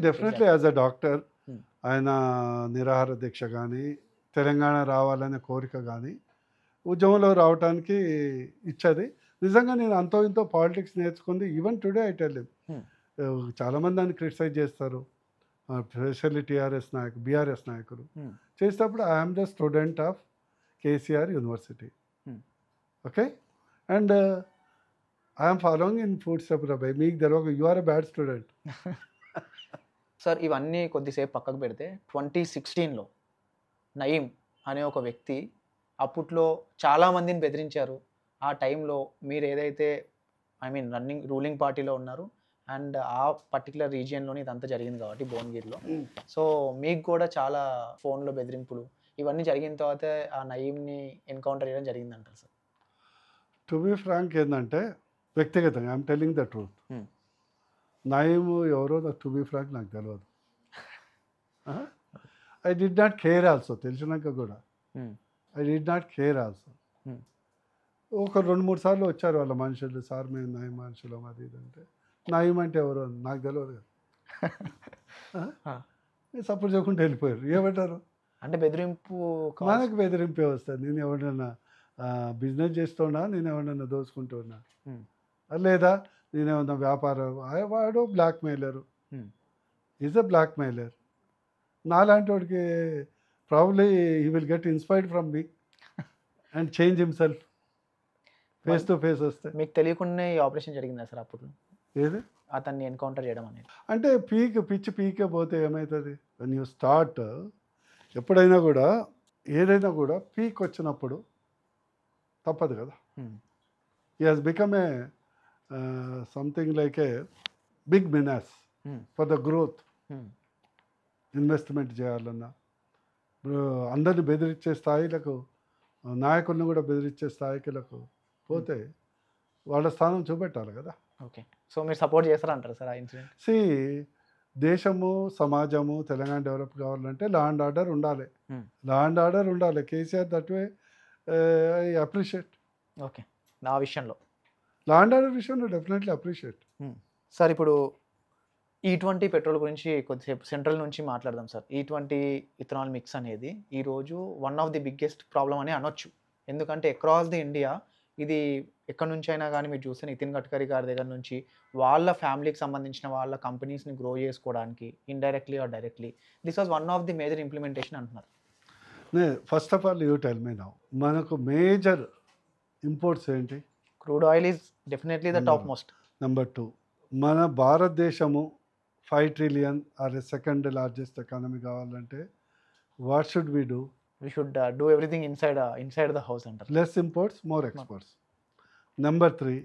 డెఫినెట్లీ యాజ్ అ డాక్టర్ ఆయన నిరాహార దీక్ష కానీ తెలంగాణ రావాలనే కోరిక కానీ ఉద్యమంలో రావడానికి ఇచ్చేది. నిజంగా నేను అంతో ఇంతో పాలిటిక్స్ నేర్చుకుంది. Even today I tell him. చాలామంది దాన్ని క్రిటిసైజ్ చేస్తారు. స్పెషల్లీ టీఆర్ఎస్ నాయకులు, బీఆర్ఎస్ నాయకులు చేసేటప్పుడు I'm the student of KCR university. Okay, and I'm following in food step రాబాయ్. మీకు తెలియక you are a bad student. Sir ఇవన్నీ కొద్దిసేపు పక్కకు పెడితే 2016లో నయీం అనే ఒక వ్యక్తి అప్పట్లో చాలామందిని బెదిరించారు. ఆ టైంలో మీరు ఏదైతే రూలింగ్ పార్టీలో ఉన్నారు అండ్ ఆ పర్టికులర్ రీజియన్లోనే ఇదంతా జరిగింది కాబట్టి భువనగిరిలో. సో మీకు కూడా చాలా ఫోన్లో బెదిరింపులు ఇవన్నీ జరిగిన తర్వాత ఆ నయీంని ఎన్కౌంటర్ చేయడం జరిగిందంటారు సార్. టు బి ఫ్రాంక్ ఏంటంటే వ్యక్తిగతంగా I'm telling the truth. Nayeem ఎవరో టు బి ఫ్రాంక్ నాకు తెలియదు. I did not care also. తెలిసినాక కూడా I did not care also. ఒక 2-3 సార్లు వచ్చారు వాళ్ళ మనుషులు, సార్ మేము నయీం మనుషులు అది ఇది అంటే. నయీం అంటే ఎవరు నాకు తెలియదు కదా. సపోర్ట్ చేయకుండా వెళ్ళిపోయారు. ఏమంటారు అంటే బెదిరింపు మనకు బెదిరింపే వస్తుంది. నేను ఎవరైనా బిజినెస్ చేస్తున్నా, నేను ఎవరైనా దోచుకుంటున్నా, లేదా నేనేమన్నా వ్యాపారం, వాడు blackmailer, is a blackmailer. నాలాంటి వాడికి probably he will get inspired from me and change himself. Face to face వస్తే. మీకు తెలియకుండా ఈ ఆపరేషన్ జరిగిందా సార్ అప్పుడు? ఏది అతన్ని ఎన్కౌంటర్ చేయడం అనేది అంటే పిచ్చి పీకే పోతే ఏమవుతుంది? వెన్ యూ స్టార్ట్, ఎప్పుడైనా కూడా ఏదైనా కూడా పీక్ వచ్చినప్పుడు తప్పదు కదా. He has become a something like a big menace for the growth. Investment చేయాలన్నా, అందరిని బెదిరించే స్థాయిలకు, నాయకులను కూడా బెదిరించే స్థాయిలకు పోతే వాళ్ళ స్థానం చూపెట్టాలి కదా. ఓకే, సో మీరు సపోర్ట్ చేస్తారంటారు సార్ ఆ ఇన్సిడెంట్? సి, దేశము సమాజము తెలంగాణ డెవలప్ కావాలంటే లా అండ్ ఆర్డర్ ఉండాలి. లా అండ్ ఆర్డర్ ఉండాలి. KCR that way I appreciate. Okay, నా విషయంలో లా అండ్ ఆర్డర్ విషయంలో డెఫినెట్లీ అప్రిషియేట్. సార్ ఇప్పుడు E20 పెట్రోల్ గురించి కొద్దిసేపు సెంట్రల్ నుంచి మాట్లాడదాం సార్. E20 ఇథనాల్ మిక్స్ అనేది ఈరోజు one of the biggest problem అని అనొచ్చు. ఎందుకంటే అక్రాస్ ది ఇండియా ఇది ఎక్కడి నుంచి అయినా కానీ మీరు చూస్తే నితిన్ గడ్కరీ గారి దగ్గర నుంచి వాళ్ళ ఫ్యామిలీకి సంబంధించిన వాళ్ళ కంపెనీస్ని గ్రో చేసుకోవడానికి indirectly or directly this was one of the major implementation అంటున్నారు. First of all you tell me now, మనకు మేజర్ ఇంపోర్ట్స్ ఏంటి? Crude oil is definitely the top most. Number 2, మన భారతదేశము 5 trillion are second largest economy కావాలంటే what should we do? We should do everything inside the house అంటారు. Less imports, more exports. Number 3,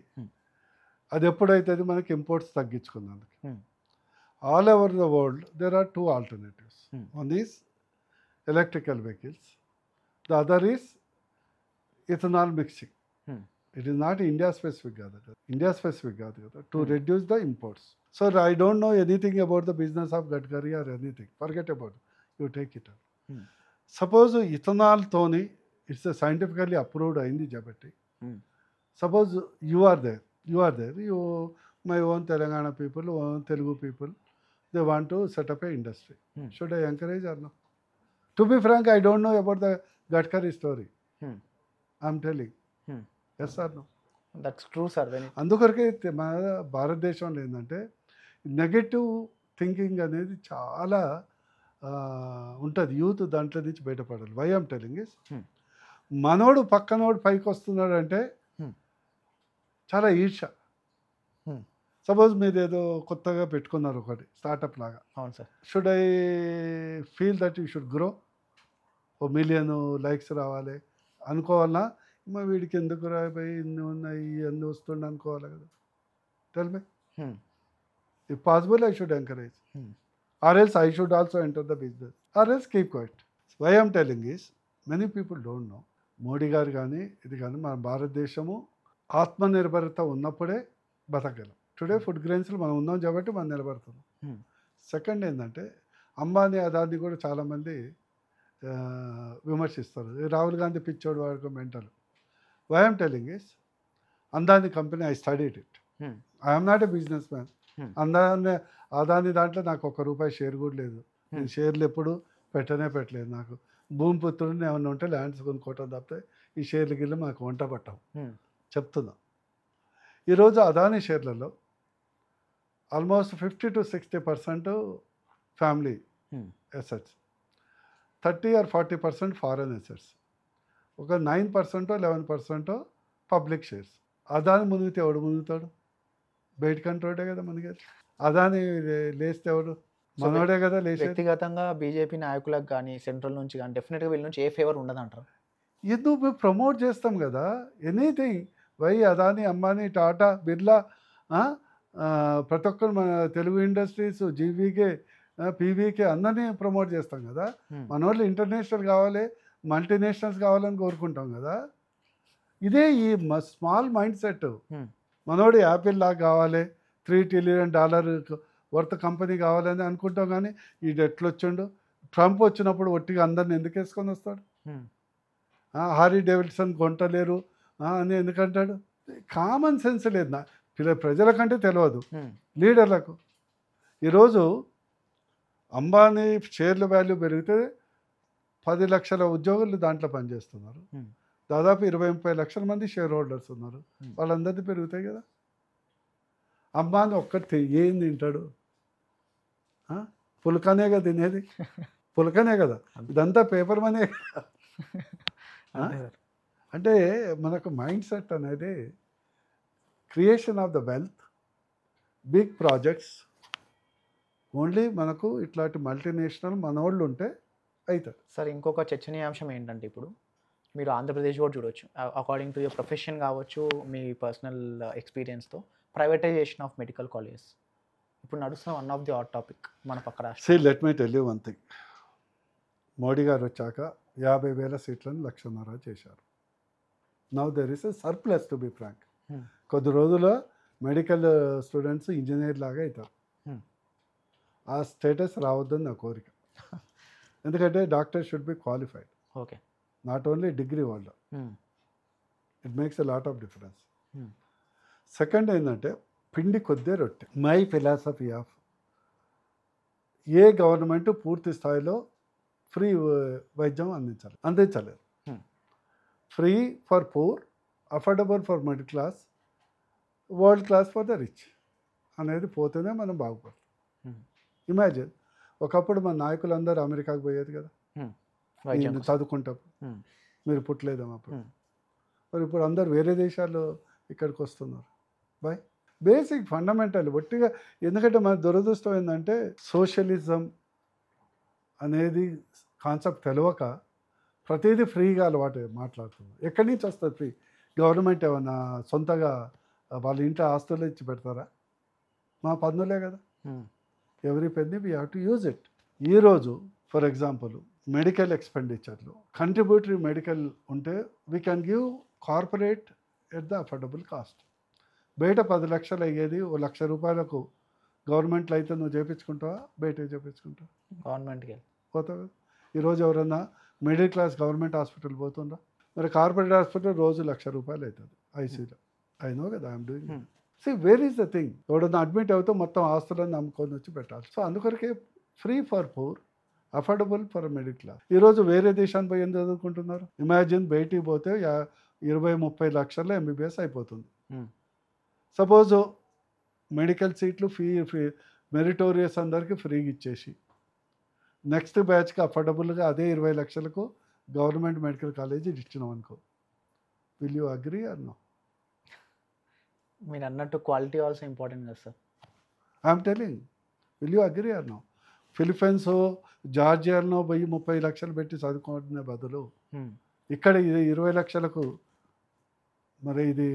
అది ఎప్పుడైతే మనకి imports తగ్గించుకున్నందుకు. All over the world there are 2 alternatives. One is electrical vehicles, the other is ethanol mixing. It is not India specific కాదు కదా, to reduce the imports. So I don't know anything about the business of Gadkari or anything. Forget about it. You take it up. Suppose ఇథనాల్తోని it's scientifically approved అయింది కాబట్టి, suppose you are there, you my own Telangana people, own Telugu people, they want to set up a industry. Should I encourage or no? To be frank, I don't know about the Gadkari story. I'm telling yes or no? That's true sir. అందుకొరకే మన భారతదేశంలో ఏంటంటే negative thinking అనేది చాలా ఉంటుంది. Youth దాంట్లో నుంచి బయటపడాలి. వై ఐఎమ్ టెలింగ్ ఇస్, మనోడు పక్కనోడు పైకి వస్తున్నాడు అంటే చాలా ఈర్ష. సపోజ్ మీరు ఏదో కొత్తగా పెట్టుకున్నారు ఒకటి స్టార్టప్ లాగా. అవును sir. Should I feel that you should grow, 1 million likes రావాలి అనుకోవాలన్నా, మా వీడికి ఎందుకు రాబోయి ఇన్ని ఉన్నాయి ఇవన్నీ వస్తుండే అనుకోవాలి కదా. Tell me, if possible I should encourage. Or else I should also enter the business, or else keep quiet. Why I am telling is, many people don't know. Modi గారు కానీ ఇది కానీ మన భారతదేశము ఆత్మనిర్భరత ఉన్నప్పుడే బతకగలం. టుడే ఫుడ్ గ్రెయిన్స్లో మనం ఉన్నాం కాబట్టి మనం నిలబడుతున్నాం. సెకండ్ ఏంటంటే అంబానీ అదాని కూడా చాలామంది విమర్శిస్తారు. రాహుల్ గాంధీ పిచ్చోడు వాడుకో mental. Why I'm telling is, Adani company I studied it. I'm not a business man. Adani దాంట్లో నాకు ₹1 షేర్ కూడా లేదు. నేను షేర్లు ఎప్పుడు పెట్టలేదు. నాకు భూమిపుత్రుడిని ఏమన్నా ఉంటే ల్యాండ్స్ కొనుక్కోవటం తప్పితే ఈ షేర్లు గిల్లు మాకు వంట పట్టం చెప్తున్నాం. ఈరోజు అదానీ షేర్లలో almost 50-60% family assets, 30-40% foreign assets, ఒక 9% 11% పబ్లిక్ షేర్స్. అదాని మునిగితే ఎవడు మునుగుతాడు? బయట కంట్రోడే కదా మునిగేది. అదాని లేస్తే ఎవడు? మనోడే కదా లేచేది. వ్యక్తిగతంగా బీజేపీ నాయకులకు కానీ సెంట్రల్ నుంచి కానీ డెఫినెట్గా వీళ్ళ నుంచి ఏ ఫేవర్ ఉండదు అంటారు. ఎందుకు మేము ప్రమోట్ చేస్తాం కదా ఎనీథింగ్. వై అదాని, అంబానీ, టాటా, బిర్లా, ప్రతి ఒక్కరు మన తెలుగు ఇండస్ట్రీస్, జీవీకే, పీవీకే అందరినీ ప్రమోట్ చేస్తాం కదా. మన వాళ్ళు ఇంటర్నేషనల్ కావాలి, మల్టీనేషనల్స్ కావాలని కోరుకుంటాం కదా. ఇదే ఈ స్మాల్ మైండ్ సెట్. మనోడు యాపిల్ లాగా కావాలి, $3 trillion వర్త్ కంపెనీ కావాలని అనుకుంటాం. కానీ ఈడు ఎట్లొచ్చిండు? ట్రంప్ వచ్చినప్పుడు ఒట్టిగా అందరిని ఎందుకు వేసుకొని వస్తాడు? హారీ డేవిడ్సన్ కొంటలేరు అని ఎందుకంటాడు? కామన్ సెన్స్ లేదు. ప్రజలకంటే తెలియదు లీడర్లకు. ఈరోజు అంబానీ షేర్ల వాల్యూ పెరిగితే 10 లక్షల ఉద్యోగులు దాంట్లో పనిచేస్తున్నారు. దాదాపు 20-30 లక్షల మంది షేర్ హోల్డర్స్ ఉన్నారు. వాళ్ళందరినీ పెరుగుతాయి కదా. అంబానీ ఒక్కటి ఏం తింటాడు? పులకనే కదా తినేది, పులకనే కదా. ఇదంతా పేపర్ మనీ. అంటే మనకు మైండ్ సెట్ అనేది creation of the wealth, big projects only మనకు ఇట్లాంటి మల్టీనేషనల్ మనోళ్ళు ఉంటే అవుతుంది. సార్ ఇంకొక చర్చనీయాంశం ఏంటంటే ఇప్పుడు మీరు ఆంధ్రప్రదేశ్ కూడా చూడవచ్చు, అకార్డింగ్ టు యువర్ ప్రొఫెషన్ కావచ్చు, మీ పర్సనల్ ఎక్స్పీరియన్స్తో ప్రైవేటైజేషన్ ఆఫ్ మెడికల్ కాలేజెస్ ఇప్పుడు నడుస్తున్న one of the hot topic మన పక్క రాష్ట్రం. See let me tell you one thing. Modi గారు వచ్చాక 50,000 సీట్లను 1,50,000 చేశారు. Now there is a surplus to be frank. కొద్ది రోజుల్లో మెడికల్ స్టూడెంట్స్ ఇంజనీర్ లాగా అవుతారు. ఆ స్టేటస్ రావద్దని నా కోరిక. ఎందుకంటే doctor should be qualified. Okay, not only degree వాళ్ళు. It makes a lot of difference. Second ఏంటంటే పిండి కొద్దే రొట్టె. My philosophy of a government పూర్తి స్థాయిలో ఫ్రీ వైద్యం అందించలేదు. Free for poor, affordable for middle class, world class for the rich అనేది పోతేనే మనం బాగుపడతాం. ఇమాజిన్ ఒకప్పుడు మన నాయకులందరూ అమెరికాకు పోయేది కదా చదువుకుంటప్పుడు. మీరు పుట్టలేదేమో అప్పుడు. మరి ఇప్పుడు అందరు వేరే దేశాల్లో ఇక్కడికి వస్తున్నారు. బై బేసిక్ ఫండమెంటల్ ఒట్టిగా. ఎందుకంటే మన దురదృష్టం ఏంటంటే సోషలిజం అనేది కాన్సెప్ట్ తెలియక ప్రతిదీ ఫ్రీగా అలవాటు మాట్లాడుతుంది. ఎక్కడి నుంచి వస్తుంది ఫ్రీ? గవర్నమెంట్ ఏమన్నా సొంతగా వాళ్ళ ఇంట్లో ఆస్తులు ఇచ్చి పెడతారా? మా పన్నులే కదా. Every penny we have to use it. ఈరోజు ఫర్ ఎగ్జాంపుల్ మెడికల్ ఎక్స్పెండిచర్లు, కంట్రిబ్యూటరీ మెడికల్ ఉంటే we can give corporate at the affordable cost. బయట 10 లక్షలు అయ్యేది ₹1,00,000 గవర్నమెంట్లో అయితే నువ్వు చేయించుకుంటావా? బయటకు చేయించుకుంటావా? గవర్నమెంట్కి పోతావు. ఈరోజు ఎవరన్నా మిడిల్ క్లాస్ గవర్నమెంట్ హాస్పిటల్ పోతుందా? మరి కార్పొరేట్ హాస్పిటల్ రోజు ₹1,00,000 అవుతుంది ఐసీలో. ఐ నో కదా, I'm doing. C where is the thing? ఎవడన్నా అడ్మిట్ అవుతే మొత్తం ఆస్తులను నమ్ముకొని వచ్చి పెట్టాలి. సో అందుకొరకే free for poor, affordable for middle class. ఈరోజు వేరే దేశాన్ని పోయి ఏం చదువుకుంటున్నారు? ఇమాజిన్ బయటికి పోతే 20-30 లక్షల్లో MBBS అయిపోతుంది. సపోజు మెడికల్ సీట్లు ఫీ మెరిటోరియస్ అందరికీ ఫ్రీగా ఇచ్చేసి నెక్స్ట్ బ్యాచ్కి అఫోర్డబుల్గా అదే 20 లక్షలకు గవర్నమెంట్ మెడికల్ కాలేజ్ ఇచ్చినాం అనుకో. Will you agree or no? మీరు అన్నట్టు క్వాలిటీ ఆల్సో ఇంపార్టెంట్ కదా sir. I'm telling, will you agree or no? Philippines, జార్జియాలో 30 లక్షలు పెట్టి చదువుకునే బదులు ఇక్కడ ఇది 20 లక్షలకు మరి ఇది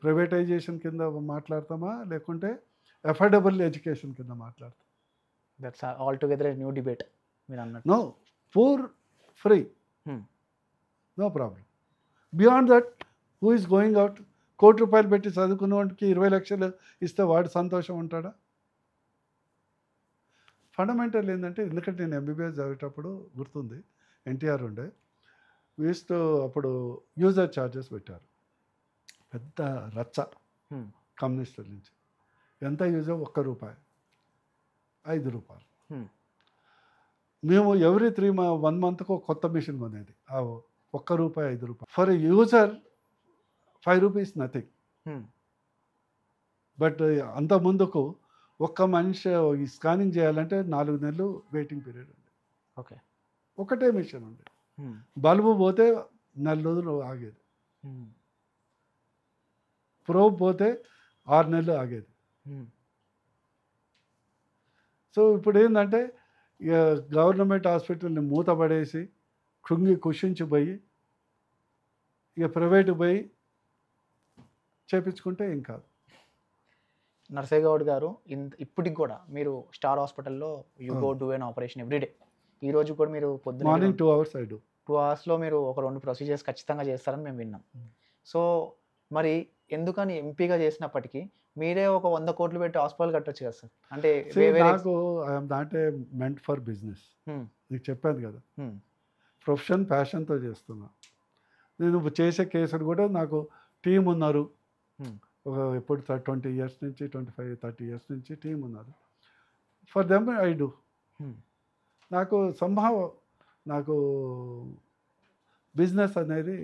ప్రైవేటైజేషన్ కింద మాట్లాడతామా లేకుంటే అఫోర్డబుల్ ఎడ్యుకేషన్ కింద మాట్లాడతాం? That's all together new debate మీరు అన్నట్టు. No, poor free, no problem. Beyond that who is going out? ₹1,00,00,000 పెట్టి చదువుకున్న వాడికి 20 లక్షలు ఇస్తే వాడు సంతోషం ఉంటాడా? ఫండమెంటల్ ఏంటంటే, ఎందుకంటే నేను MBBS చదివేటప్పుడు గుర్తుంది, NTR ఉండే వీస్ట్ అప్పుడు యూజర్ ఛార్జెస్ పెట్టారు. పెద్ద రచ్చ కమ్యూనిస్టుల నుంచి. ఎంత యూజర్? ₹1, ₹5. మేము ఎవ్రీ 1 మంత్కు కొత్త మిషన్ కొనేది. ₹1, ₹5. For user ₹5 nothing. బట్ అంత ముందుకు ఒక్క మనిషి ఈ స్కానింగ్ చేయాలంటే 4 నెలలు వెయిటింగ్ పీరియడ్ ఉంది. ఓకే. ఒకటే మిషన్ ఉంది. బల్బు పోతే నెల రోజులు ఆగేది. ప్రోబ్ పోతే 6 నెలలు ఆగేది. సో ఇప్పుడు ఏంటంటే ఇక గవర్నమెంట్ హాస్పిటల్ని మూతపడేసి కుషించిపోయి ఇక ప్రైవేట్ పోయి చేపించుకుంటే ఏం కాదు. నర్సయ్య గౌడ్ గారు ఇప్పటికి కూడా మీరు స్టార్ హాస్పిటల్లో you go do an operation every day. ఈ రోజు కూడా మీరు పొద్దున్న morning 2 hours I do. 2 hours మీరు ఒక 2 ప్రొసీజర్స్ ఖచ్చితంగా చేస్తారని మేము విన్నాం. సో మరి ఎందుకని ఎంపీగా చేసినప్పటికీ మీరే ఒక 100 కోట్లు పెట్టి హాస్పిటల్ కట్టొచ్చు కదా సార్? అంటే నాకు I'm not a meant for business. నీకు చెప్పాను కదా, ప్రొఫెషన్ ప్యాషన్తో చేస్తున్నా. నేను చేసే కేసులు కూడా నాకు టీం ఉన్నారు. ఒక ఎప్పుడు 20 years నుంచి 25-30 years నుంచి టీం ఉన్నారు. For them I do. నాకు నాకు బిజినెస్ అనేది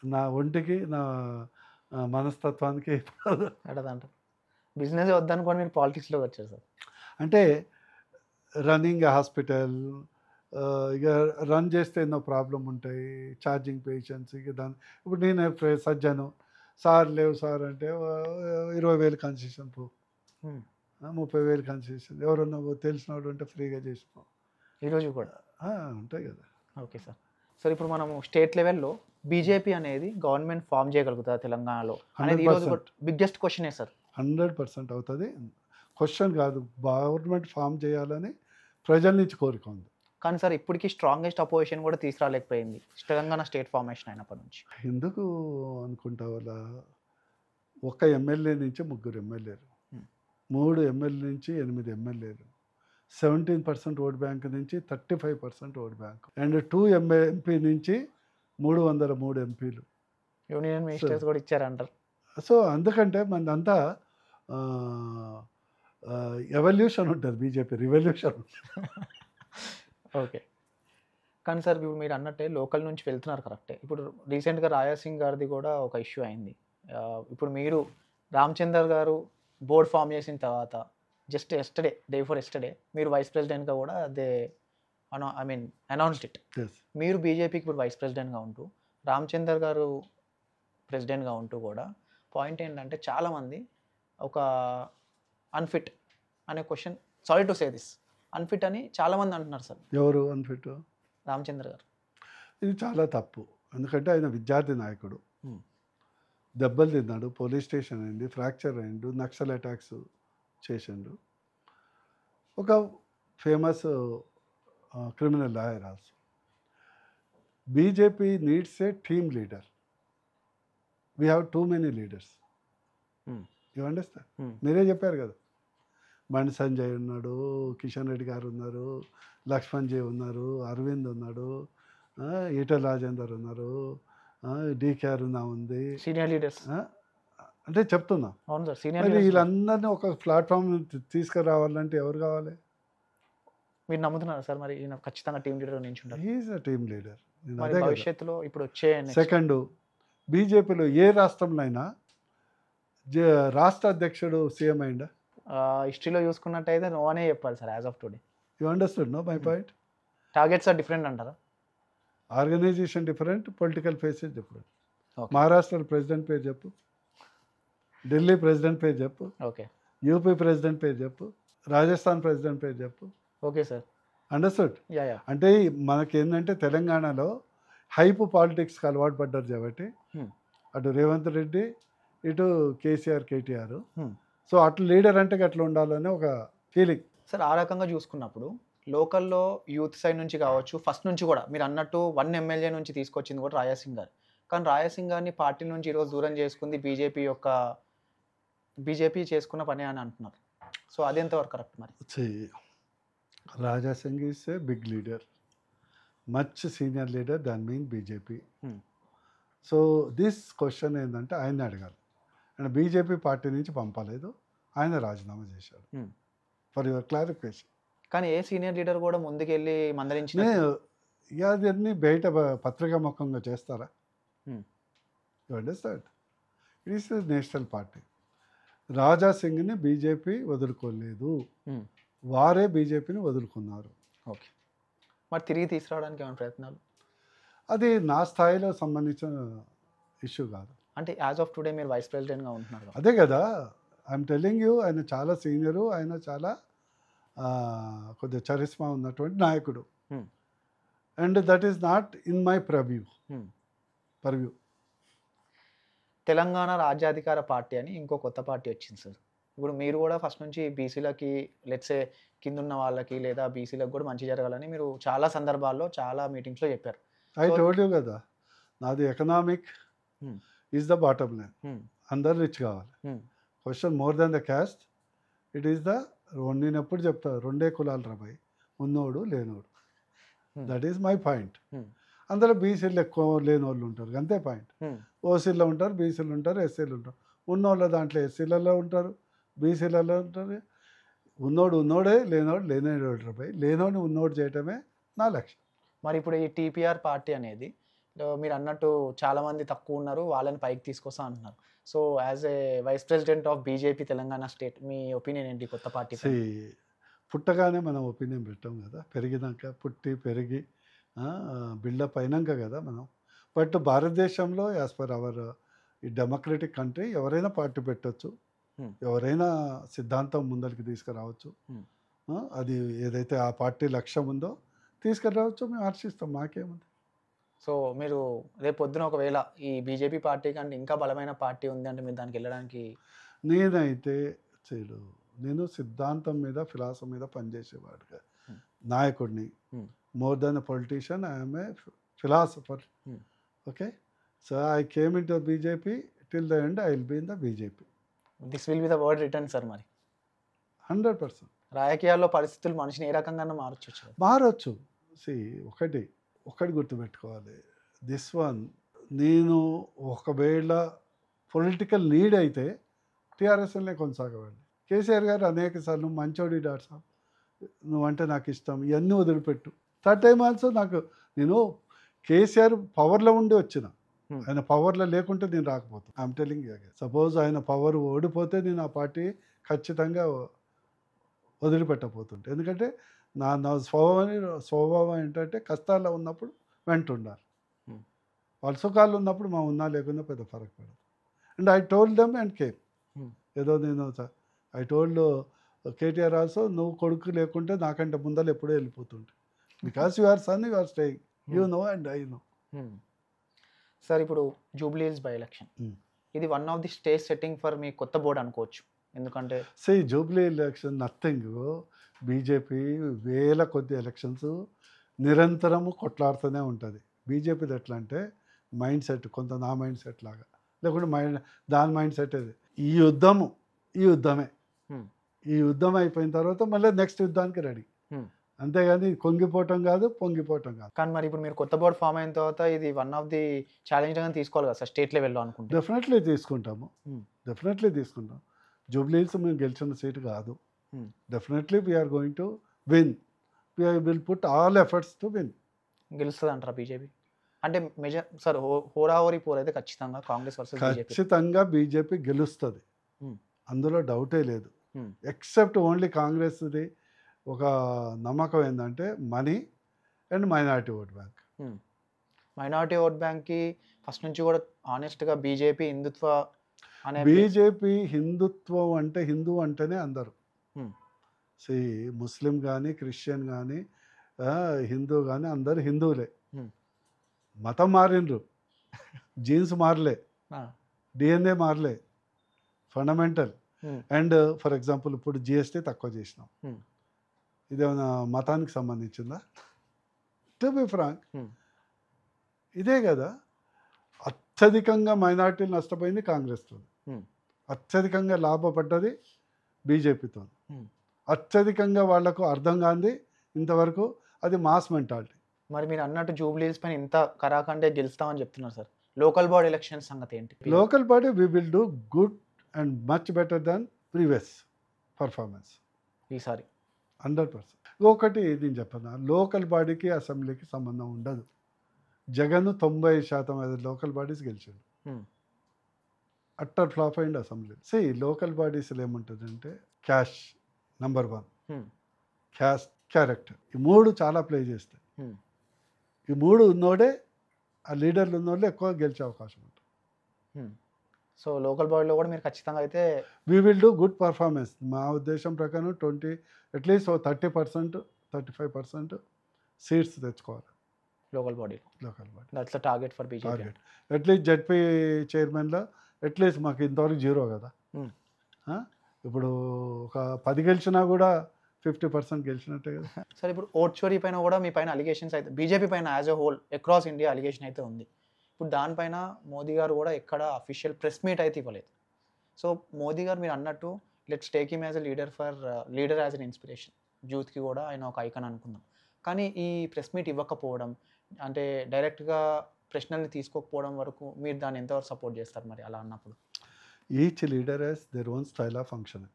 నా ఒంటికి నా మనస్తత్వానికి అడదంట. బిజినెస్ వద్దనుకోని మీరు పాలిటిక్స్లోకి వచ్చారు సార్. అంటే రన్నింగ్ హాస్పిటల్ ఇక రన్ చేస్తే ఎన్నో ప్రాబ్లం ఉంటాయి, ఛార్జింగ్ పేషెంట్స్. ఇక దాని ఇప్పుడు నేను సజ్జను సార్ లేవు సార్ అంటే 20,000 కన్సెషన్ పో, 30,000 కన్సెషన్. ఎవరన్నా తెలిసిన వాడు అంటే ఫ్రీగా చేసిపో. ఈరోజు కూడా ఉంటాయి కదా. Okay sir. సార్ ఇప్పుడు మనము స్టేట్ లెవెల్లో బీజేపీ అనేది గవర్నమెంట్ ఫామ్ చేయగలుగుతుందా తెలంగాణలో అనేది ఈరోజు బిగ్గెస్ట్ క్వశ్చనే సార్. 100% అవుతుంది. క్వశ్చన్ కాదు, గవర్నమెంట్ ఫామ్ చేయాలని ప్రజల నుంచి కోరిక ఉంది. కానీ సార్ ఇప్పటికీ స్ట్రాంగెస్ట్ అపోజిషన్ కూడా తీసుకురాలేకపోయింది తెలంగాణ స్టేట్ ఫార్మేషన్ అయినప్పటి నుంచి. ఎందుకు అనుకుంటా వాళ్ళ ఒక ఎమ్మెల్యే నుంచి 3 ఎమ్మెల్యేలు, 3 ఎమ్మెల్యే నుంచి 8 ఎమ్మెల్యేలు, 17% ఓట్ బ్యాంక్ నుంచి 35% ఓట్ బ్యాంక్, అండ్ 2 ఎంపీ నుంచి 303 ఎంపీలు, యూనియన్ మినిస్టర్స్ కూడా ఇచ్చారంటారు. సో అందుకంటే మనదంతా ఎవల్యూషన్ ఉంటుంది, బీజేపీ రివల్యూషన్. ఓకే. కానీ సార్ ఇప్పుడు మీరు అన్నట్టే లోకల్ నుంచి వెళ్తున్నారు కరెక్టే. ఇప్పుడు రీసెంట్గా రాజాసింగ్ గారిది కూడా ఒక ఇష్యూ అయింది. ఇప్పుడు మీరు రామచందర్ గారు బోర్డ్ ఫామ్ చేసిన తర్వాత జస్ట్ డే ఫర్ ఎస్టర్డే మీరు వైస్ ప్రెసిడెంట్గా కూడా అనౌన్స్డ్ ఇట్. మీరు బీజేపీకి ఇప్పుడు వైస్ ప్రెసిడెంట్గా ఉంటూ రామచందర్ గారు ప్రెసిడెంట్గా ఉంటూ కూడా పాయింట్ ఏంటంటే చాలామంది ఒక అన్ఫిట్ అనే question, sorry to say this, unfit అని చాలామంది అంటున్నారు సార్. ఎవరు అన్ఫిట్? రామచంద్ర గారు. ఇది చాలా తప్పు. ఎందుకంటే ఆయన విద్యార్థి నాయకుడు, దెబ్బలు తిన్నాడు, పోలీస్ స్టేషన్ అయింది, ఫ్రాక్చర్ అయిండు, నక్సల్ అటాక్స్ చేసిండు, ఒక famous criminal lawyer also. BJP needs a team leader. We have too many leaders. You understand? మీరే చెప్పారు కదా, బండి సంజయ్ ఉన్నాడు, కిషన్ రెడ్డి గారు ఉన్నారు, లక్ష్మణ్ జీ ఉన్నారు, అరవింద్ ఉన్నాడు, ఈటల రాజేందర్ ఉన్నారు, డీకే అరుణ ఉంది, సీనియర్ లీడర్స్. అంటే చెప్తున్నా. అవును సార్, సీనియర్. మరి వీళ్ళందరినీ ఒక ప్లాట్ఫామ్ తీసుకురావాలంటే ఎవరు కావాలి? మీరు నమ్ముతున్నారు సార్ మరి ఈయన ఖచ్చితంగా టీమ్ లీడర్ నుంచి ఉంటారు? He is a team leader. భవిష్యత్తులో ఇప్పుడు వచ్చే సెకండ్, బీజేపీలో ఏ రాష్ట్రంలో అయినా రాష్ట్ర అధ్యక్షుడు సీఎం అయిందా? హిస్టరీలో చూసుకున్నట్టయితే నో అనే చెప్పాలి sir as of today. You understood no my point? Targets are different అంటారా? Organization different, political faces different. Maharashtra president పేరు చెప్పు, ఢిల్లీ ప్రెసిడెంట్ పేరు చెప్పు, ఓకే, యూపీ ప్రెసిడెంట్ పేరు చెప్పు, రాజస్థాన్ ప్రెసిడెంట్ పేరు చెప్పు. Okay sir, understood? అంటే మనకేంటంటే తెలంగాణలో హైప్ పాలిటిక్స్కి అలవాటు పడ్డారు కాబట్టి, అటు రేవంత్ రెడ్డి, ఇటు కేసీఆర్, కేటీఆర్. సో అట్లా లీడర్ అంటే అట్లా ఉండాలని ఒక ఫీలింగ్. సార్ ఆ రకంగా చూసుకున్నప్పుడు లోకల్లో యూత్ సైడ్ నుంచి కావచ్చు, ఫస్ట్ నుంచి కూడా మీరు అన్నట్టు 1 ఎమ్మెల్యే నుంచి తీసుకొచ్చింది కూడా రాజాసింగ్ గారు. కానీ రాజాసింగ్ గారిని పార్టీ నుంచి ఈరోజు దూరం చేసుకుంది బీజేపీ చేసుకున్న పని అని అంటున్నారు. సో అది ఎంతవరకు కరెక్ట్ మరి? Raja Singh is a big leader, much senior leader than mean BJP. So this question ఏంటంటే ఆయన్ని అడగాలి. అండ్ బీజేపీ పార్టీ నుంచి పంపలేదు, ఆయన రాజీనామా చేశాడు. For your clarification. కానీ ఏ సీనియర్ లీడర్ కూడా ముందుకెళ్ళి మందలించిన ఇవన్నీ బయట పత్రికా ముఖంగా చేస్తారా? Hmm. You understand? It is national party. Raja సింగ్ని బీజేపీ వదులుకోలేదు, వారే బీజేపీని వదులుకున్నారు. ఓకే, మరి తిరిగి తీసుకురావడానికి ఏమైనా ప్రయత్నాలు? అది నా స్థాయిలో సంబంధించిన ఇష్యూ కాదు. అంటే యాజ్ ఆఫ్ టుడే మీరు వైస్ ప్రెసిడెంట్గా ఉంటున్నారు. అదే కదా ఐఎమ్ టెల్లింగ్ యూ. ఆయన చాలా సీనియరు, ఆయన చాలా కొద్దిగా చరిస్మా ఉన్నటువంటి నాయకుడు. And that is not in my purview. Telangana రాజ్యాధికార పార్టీ అని ఇంకో కొత్త పార్టీ వచ్చింది సార్. ఇప్పుడు మీరు కూడా ఫస్ట్ నుంచి బీసీలకి లెట్సే కింద ఉన్న వాళ్ళకి లేదా బీసీలకు కూడా మంచి జరగాలని మీరు చాలా సందర్భాల్లో చాలా మీటింగ్స్లో చెప్పారు. ఐ టోల్డ్ యూ కదా, నాది economic is the bottom line. అందరు రిచ్ కావాలి. Question more than the cast, it is the నేను ఎప్పుడు చెప్తా, రెండే కులాలు రాబాయి, ఉన్నోడు లేనోడు. That is my point. అందులో బీసీలు ఎక్కువ లేని వాళ్ళు ఉంటారు, అంతే పాయింట్. ఓసీలో ఉంటారు, బీసీలు ఉంటారు, ఎస్సీలు ఉంటారు. ఉన్నోళ్ళ దాంట్లో ఎస్సీలలో ఉంటారు, బీసీలలో ఉంటారు. ఉన్నోడే, లేనోడు లేనేవాడు రాబాయి. లేనోడిని ఉన్నోడు చేయటమే నా లక్ష్యం. మరి ఇప్పుడు ఈ టీపీఆర్ పార్టీ అనేది మీరు అన్నట్టు చాలామంది తక్కువ ఉన్నారు, వాళ్ళని పైకి తీసుకొస్తా అంటున్నారు. So as a vice president of BJP Telangana state మీ ఒపీనియన్ ఏంటి కొత్త పార్టీ? పుట్టగానే మనం ఒపీనియన్ పెట్టాం కదా, పెరిగినాక పుట్టి పెరిగి బిల్డప్ అయినాక కదా మనం. బట్ భారతదేశంలో యాజ్ పర్ అవర్ ఈ డెమోక్రటిక్ కంట్రీ ఎవరైనా పార్టీ పెట్టచ్చు, ఎవరైనా సిద్ధాంతం ముందరికి తీసుకురావచ్చు. అది ఏదైతే ఆ పార్టీ లక్ష్యం ఉందో తీసుకురావచ్చు, మేము హర్షిస్తాం, మాకేముంది. సో మీరు రేపు పొద్దున ఒకవేళ ఈ బీజేపీ పార్టీ కంటే ఇంకా బలమైన పార్టీ ఉంది అంటే మీరు దానికి వెళ్ళడానికి? నేనైతే నేను సిద్ధాంతం మీద ఫిలాసఫీ మీద పనిచేసేవాడుగా నాయకుడిని. More than a politician, I'm a philosopher. Okay, so I came in to BJP, till the end I will be in the BJP. This will be the word return sir. మరి 100% రాజకీయాల్లో పరిస్థితులు మనిషిని ఏ రకంగా మారొచ్చు. ఒకటి గుర్తుపెట్టుకోవాలి, దిస్ వన్, నేను ఒకవేళ పొలిటికల్ నీడ్ అయితే టీఆర్ఎస్ఎల్నే కొనసాగవాలి. కేసీఆర్ గారు అనేక సార్లు మంచోడి డాట్సాం, నువ్వంటే నాకు ఇష్టం, ఇవన్నీ వదిలిపెట్టు. థర్డ్ టైం ఆల్సో నేను కేసీఆర్ పవర్లో ఉండి వచ్చిన, ఆయన పవర్లో లేకుంటే నేను రాకపోతాను. I'm telling you. సపోజ్ ఆయన పవర్ ఓడిపోతే నేను ఆ పార్టీ ఖచ్చితంగా వదిలిపెట్టబోతుంటే. ఎందుకంటే నా స్వభావం ఏంటంటే కష్టాల్లో ఉన్నప్పుడు వెంట ఉండాలి, వాళ్ళ సుఖాలు ఉన్నప్పుడు మా ఉన్నా లేకున్నా పెద్ద ఫరక్ పడదు. And I told them and came. ఏదో నేను ఐ టోల్డ్ కేటీఆర్ ఆల్సో, నువ్వు కొడుకు లేకుంటే నాకంటే ముందర ఎప్పుడూ వెళ్ళిపోతుంటే, because you are sun, you are staying, you know and I know. Sir ఇప్పుడు జూబ్లీ హిల్స్ బై ఎలక్షన్, ఇది one of the stage setting for మీ కొత్త బోర్డు అనుకోవచ్చు. ఎందుకంటే జూబ్లీ ఎలక్షన్ నథింగ్. బీజేపీ వేల కొద్ది ఎలక్షన్స్ నిరంతరము కొట్లాడుతూనే ఉంటుంది. బీజేపీది ఎట్లా అంటే మైండ్ సెట్, కొంత నా మైండ్ సెట్ లాగా, లేకుంటే దాని మైండ్ సెట్ అది. ఈ యుద్ధమే ఈ యుద్ధం అయిపోయిన తర్వాత మళ్ళీ నెక్స్ట్ యుద్ధానికి రెడీ. అంతేగాని కొంగిపోవటం కాదు, పొంగిపోవటం కాదు. కానీ మరి ఇప్పుడు మీరు కొత్త బోర్డు ఫామ్ అయిన తర్వాత ఇది వన్ ఆఫ్ ది ఛాలెంజ్ గా తీసుకోవాలి కదా సార్, స్టేట్ లెవెల్లో అనుకుంటే? డెఫినెట్లీ తీసుకుంటాం. జూబ్లీ హిల్స్ మేము గెలిచిన సీటు కాదు. Definitely we're going to win. We're will put all efforts to win. గెలుస్తుంది అంటారా బీజేపీ? అంటే మేజర్ సార్ హోరాహోరీ పోర్ అయితే ఖచ్చితంగా కాంగ్రెస్ వర్సెస్ బీజేపీ, ఖచ్చితంగా బీజేపీ గెలుస్తుంది, అందులో డౌటే లేదు. ఎక్సెప్ట్ ఓన్లీ కాంగ్రెస్ది ఒక నమ్మకం ఏంటంటే money and minority vote bank. Minority vote బ్యాంక్కి ఫస్ట్ నుంచి కూడా ఆనెస్ట్గా బీజేపీ హిందుత్వ అనే బీజేపీ హిందుత్వం అంటే హిందూ అంటేనే అందరు. ముస్లిం కానీ క్రిస్టియన్ కానీ హిందూ కానీ అందరు హిందువులే. మతం మారిండ్రు, జీన్స్ మారలే, డిఎన్ఏ మారలే, ఫండమెంటల్. అండ్ ఫర్ ఎగ్జాంపుల్ ఇప్పుడు జిఎస్టీ తక్కువ చేసినాం, ఇదేమైనా మతానికి సంబంధించిందా? టు బి ఫ్రాంక్ ఇదే కదా. అత్యధికంగా మైనారిటీలు నష్టపోయింది కాంగ్రెస్తో, అత్యధికంగా లాభపడ్డది బీజేపీతో, అత్యధికంగా వాళ్లకు అర్థం కాంది ఇంతవరకు అది మాస్ మెంటాలిటీ. మరి మీరు అన్నట్టు జూబ్లీ హిల్స్ పైన ఇంత కరాఖండే గెలుస్తామని చెప్తున్నారు సార్, లోకల్ బాడీ ఎలక్షన్ సంగతి ఏంటి? Local body we will do good and much better than previous performance ఈసారి 100%. ఇంకొకటి నేను చెప్పను, లోకల్ బాడీకి అసెంబ్లీకి సంబంధం ఉండదు. జగన్ 90% అది లోకల్ బాడీస్ గెలిచాడు. అట్టర్ ఫ్లాప్ అయింది అసెంబ్లీ. లోకల్ బాడీస్లో ఏముంటుందంటే క్యాష్ నెంబర్ 1, క్యాస్ట్, క్యారెక్టర్, ఈ 3 చాలా ప్లే చేస్తాయి. ఈ 3 ఉన్నోడే, ఆ లీడర్లు ఉన్నోళ్ళే ఎక్కువ గెలిచే అవకాశం ఉంటుంది. సో లోకల్ బాడీలో కూడా మీరు ఖచ్చితంగా అయితే we will do good performance. మా ఉద్దేశం ప్రకారం అట్లీస్ట్ 30%, 35% సీట్స్ తెచ్చుకోవాలి లోకల్ బాడీలో. Local body that's target for BJP. Target. At least ZP చైర్మన్లో అట్లీస్ట్ మాకు ఇంతవరకు 0 కదా. ఇప్పుడు ఒక 10 గెలిచినా కూడా 50% గెలిచినట్టే కదా. సరే, ఇప్పుడు ఓట్ చోరీ పైన కూడా మీ పైన అలిగేషన్స్ అయితే బీజేపీ పైన as a whole across India allegation అయితే ఉంది. ఇప్పుడు దానిపైన మోదీ గారు కూడా ఎక్కడ అఫీషియల్ ప్రెస్ మీట్ అయితే ఇవ్వలేదు. సో మోదీ గారు మీరు అన్నట్టు let's take him as a leader as an inspiration, యూత్కి కూడా ఆయన ఒక ఐకాన్ అనుకుందాం. కానీ ఈ ప్రెస్ మీట్ ఇవ్వకపోవడం, అంటే డైరెక్ట్గా ప్రశ్నల్ని తీసుకోకపోవడం వరకు మీరు దాన్ని ఎంతవరకు సపోర్ట్ చేస్తారు మరి అలా అన్నప్పుడు? Each leader has their own style of functioning.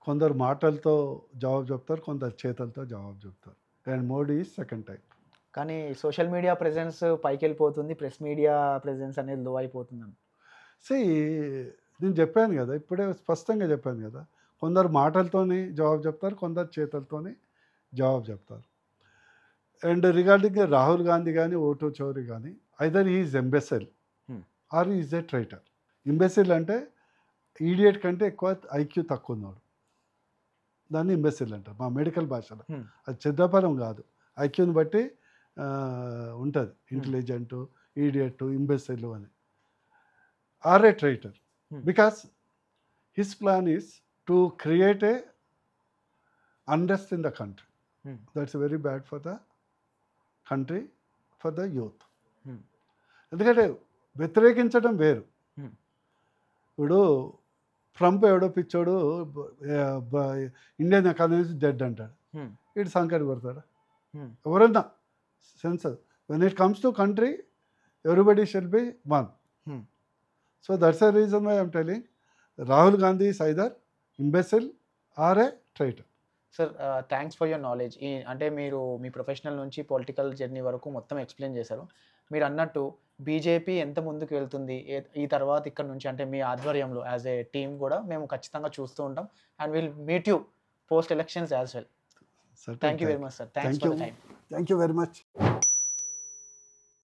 కొందరు మాటలతో జవాబు చెప్తారు, కొందరు చేతులతో జవాబు చెప్తారు. And Modi is second type. కానీ సోషల్ మీడియా ప్రెజెన్స్ పైకి వెళ్ళిపోతుంది, ప్రెస్ మీడియా ప్రెజెన్స్ అనేది లో అయిపోతుంది. నేను చెప్పాను కదా, ఇప్పుడే స్పష్టంగా చెప్పాను కదా, కొందరు మాటలతోని జవాబు చెప్తారు, కొందరు చేతులతోని జవాబు చెప్తారు. అండ్ రిగార్డింగ్ రాహుల్ గాంధీ కానీ ఓటు చోరీ కానీ, either is imbecile or is a traitor. Imbecile అంటే ఈడియట్ కంటే ఎక్కువ ఐక్యూ తక్కువ ఉన్నాడు, దాన్ని ఇంబెసిల్ అంటారు మా మెడికల్ భాషలో. అది చెడ్డపదం కాదు, ఐక్యూని బట్టి ఉంటుంది, ఇంటెలిజెంటు, ఈడియట్, ఇంబెసిల్ అని. Or a traitor because his plan is to create a unrest in the country. That's very bad for the country, for the youth. ఎందుకంటే వ్యతిరేకించడం వేరు. ఇప్పుడు ట్రంప్ ఎవడో పిచ్చోడు ఇండియన్ ఎకానమీ డెడ్ అంటాడు, ఇటు సంకటి కొడతాడు ఎవరన్నా sense. When it comes to country everybody shall be one. So that's a reason why I'm telling Rahul Gandhi is either imbecile or a traitor. Sir thanks for your knowledge. అంటే మీరు మీ professional నుంచి political journey వరకు మొత్తం explain చేశారు. మీరు అన్నట్టు BJP ఎంత ముందుకు వెళ్తుంది ఈ తర్వాత ఇక్కడ నుంచి, అంటే మీ ఆధ్వర్యంలో యాజ్ ఏ టీమ్ కూడా మేము ఖచ్చితంగా చూస్తూ ఉంటాం. And will meet you post elections as well. Thank you very much sir. Thanks for the time. Thank you very much.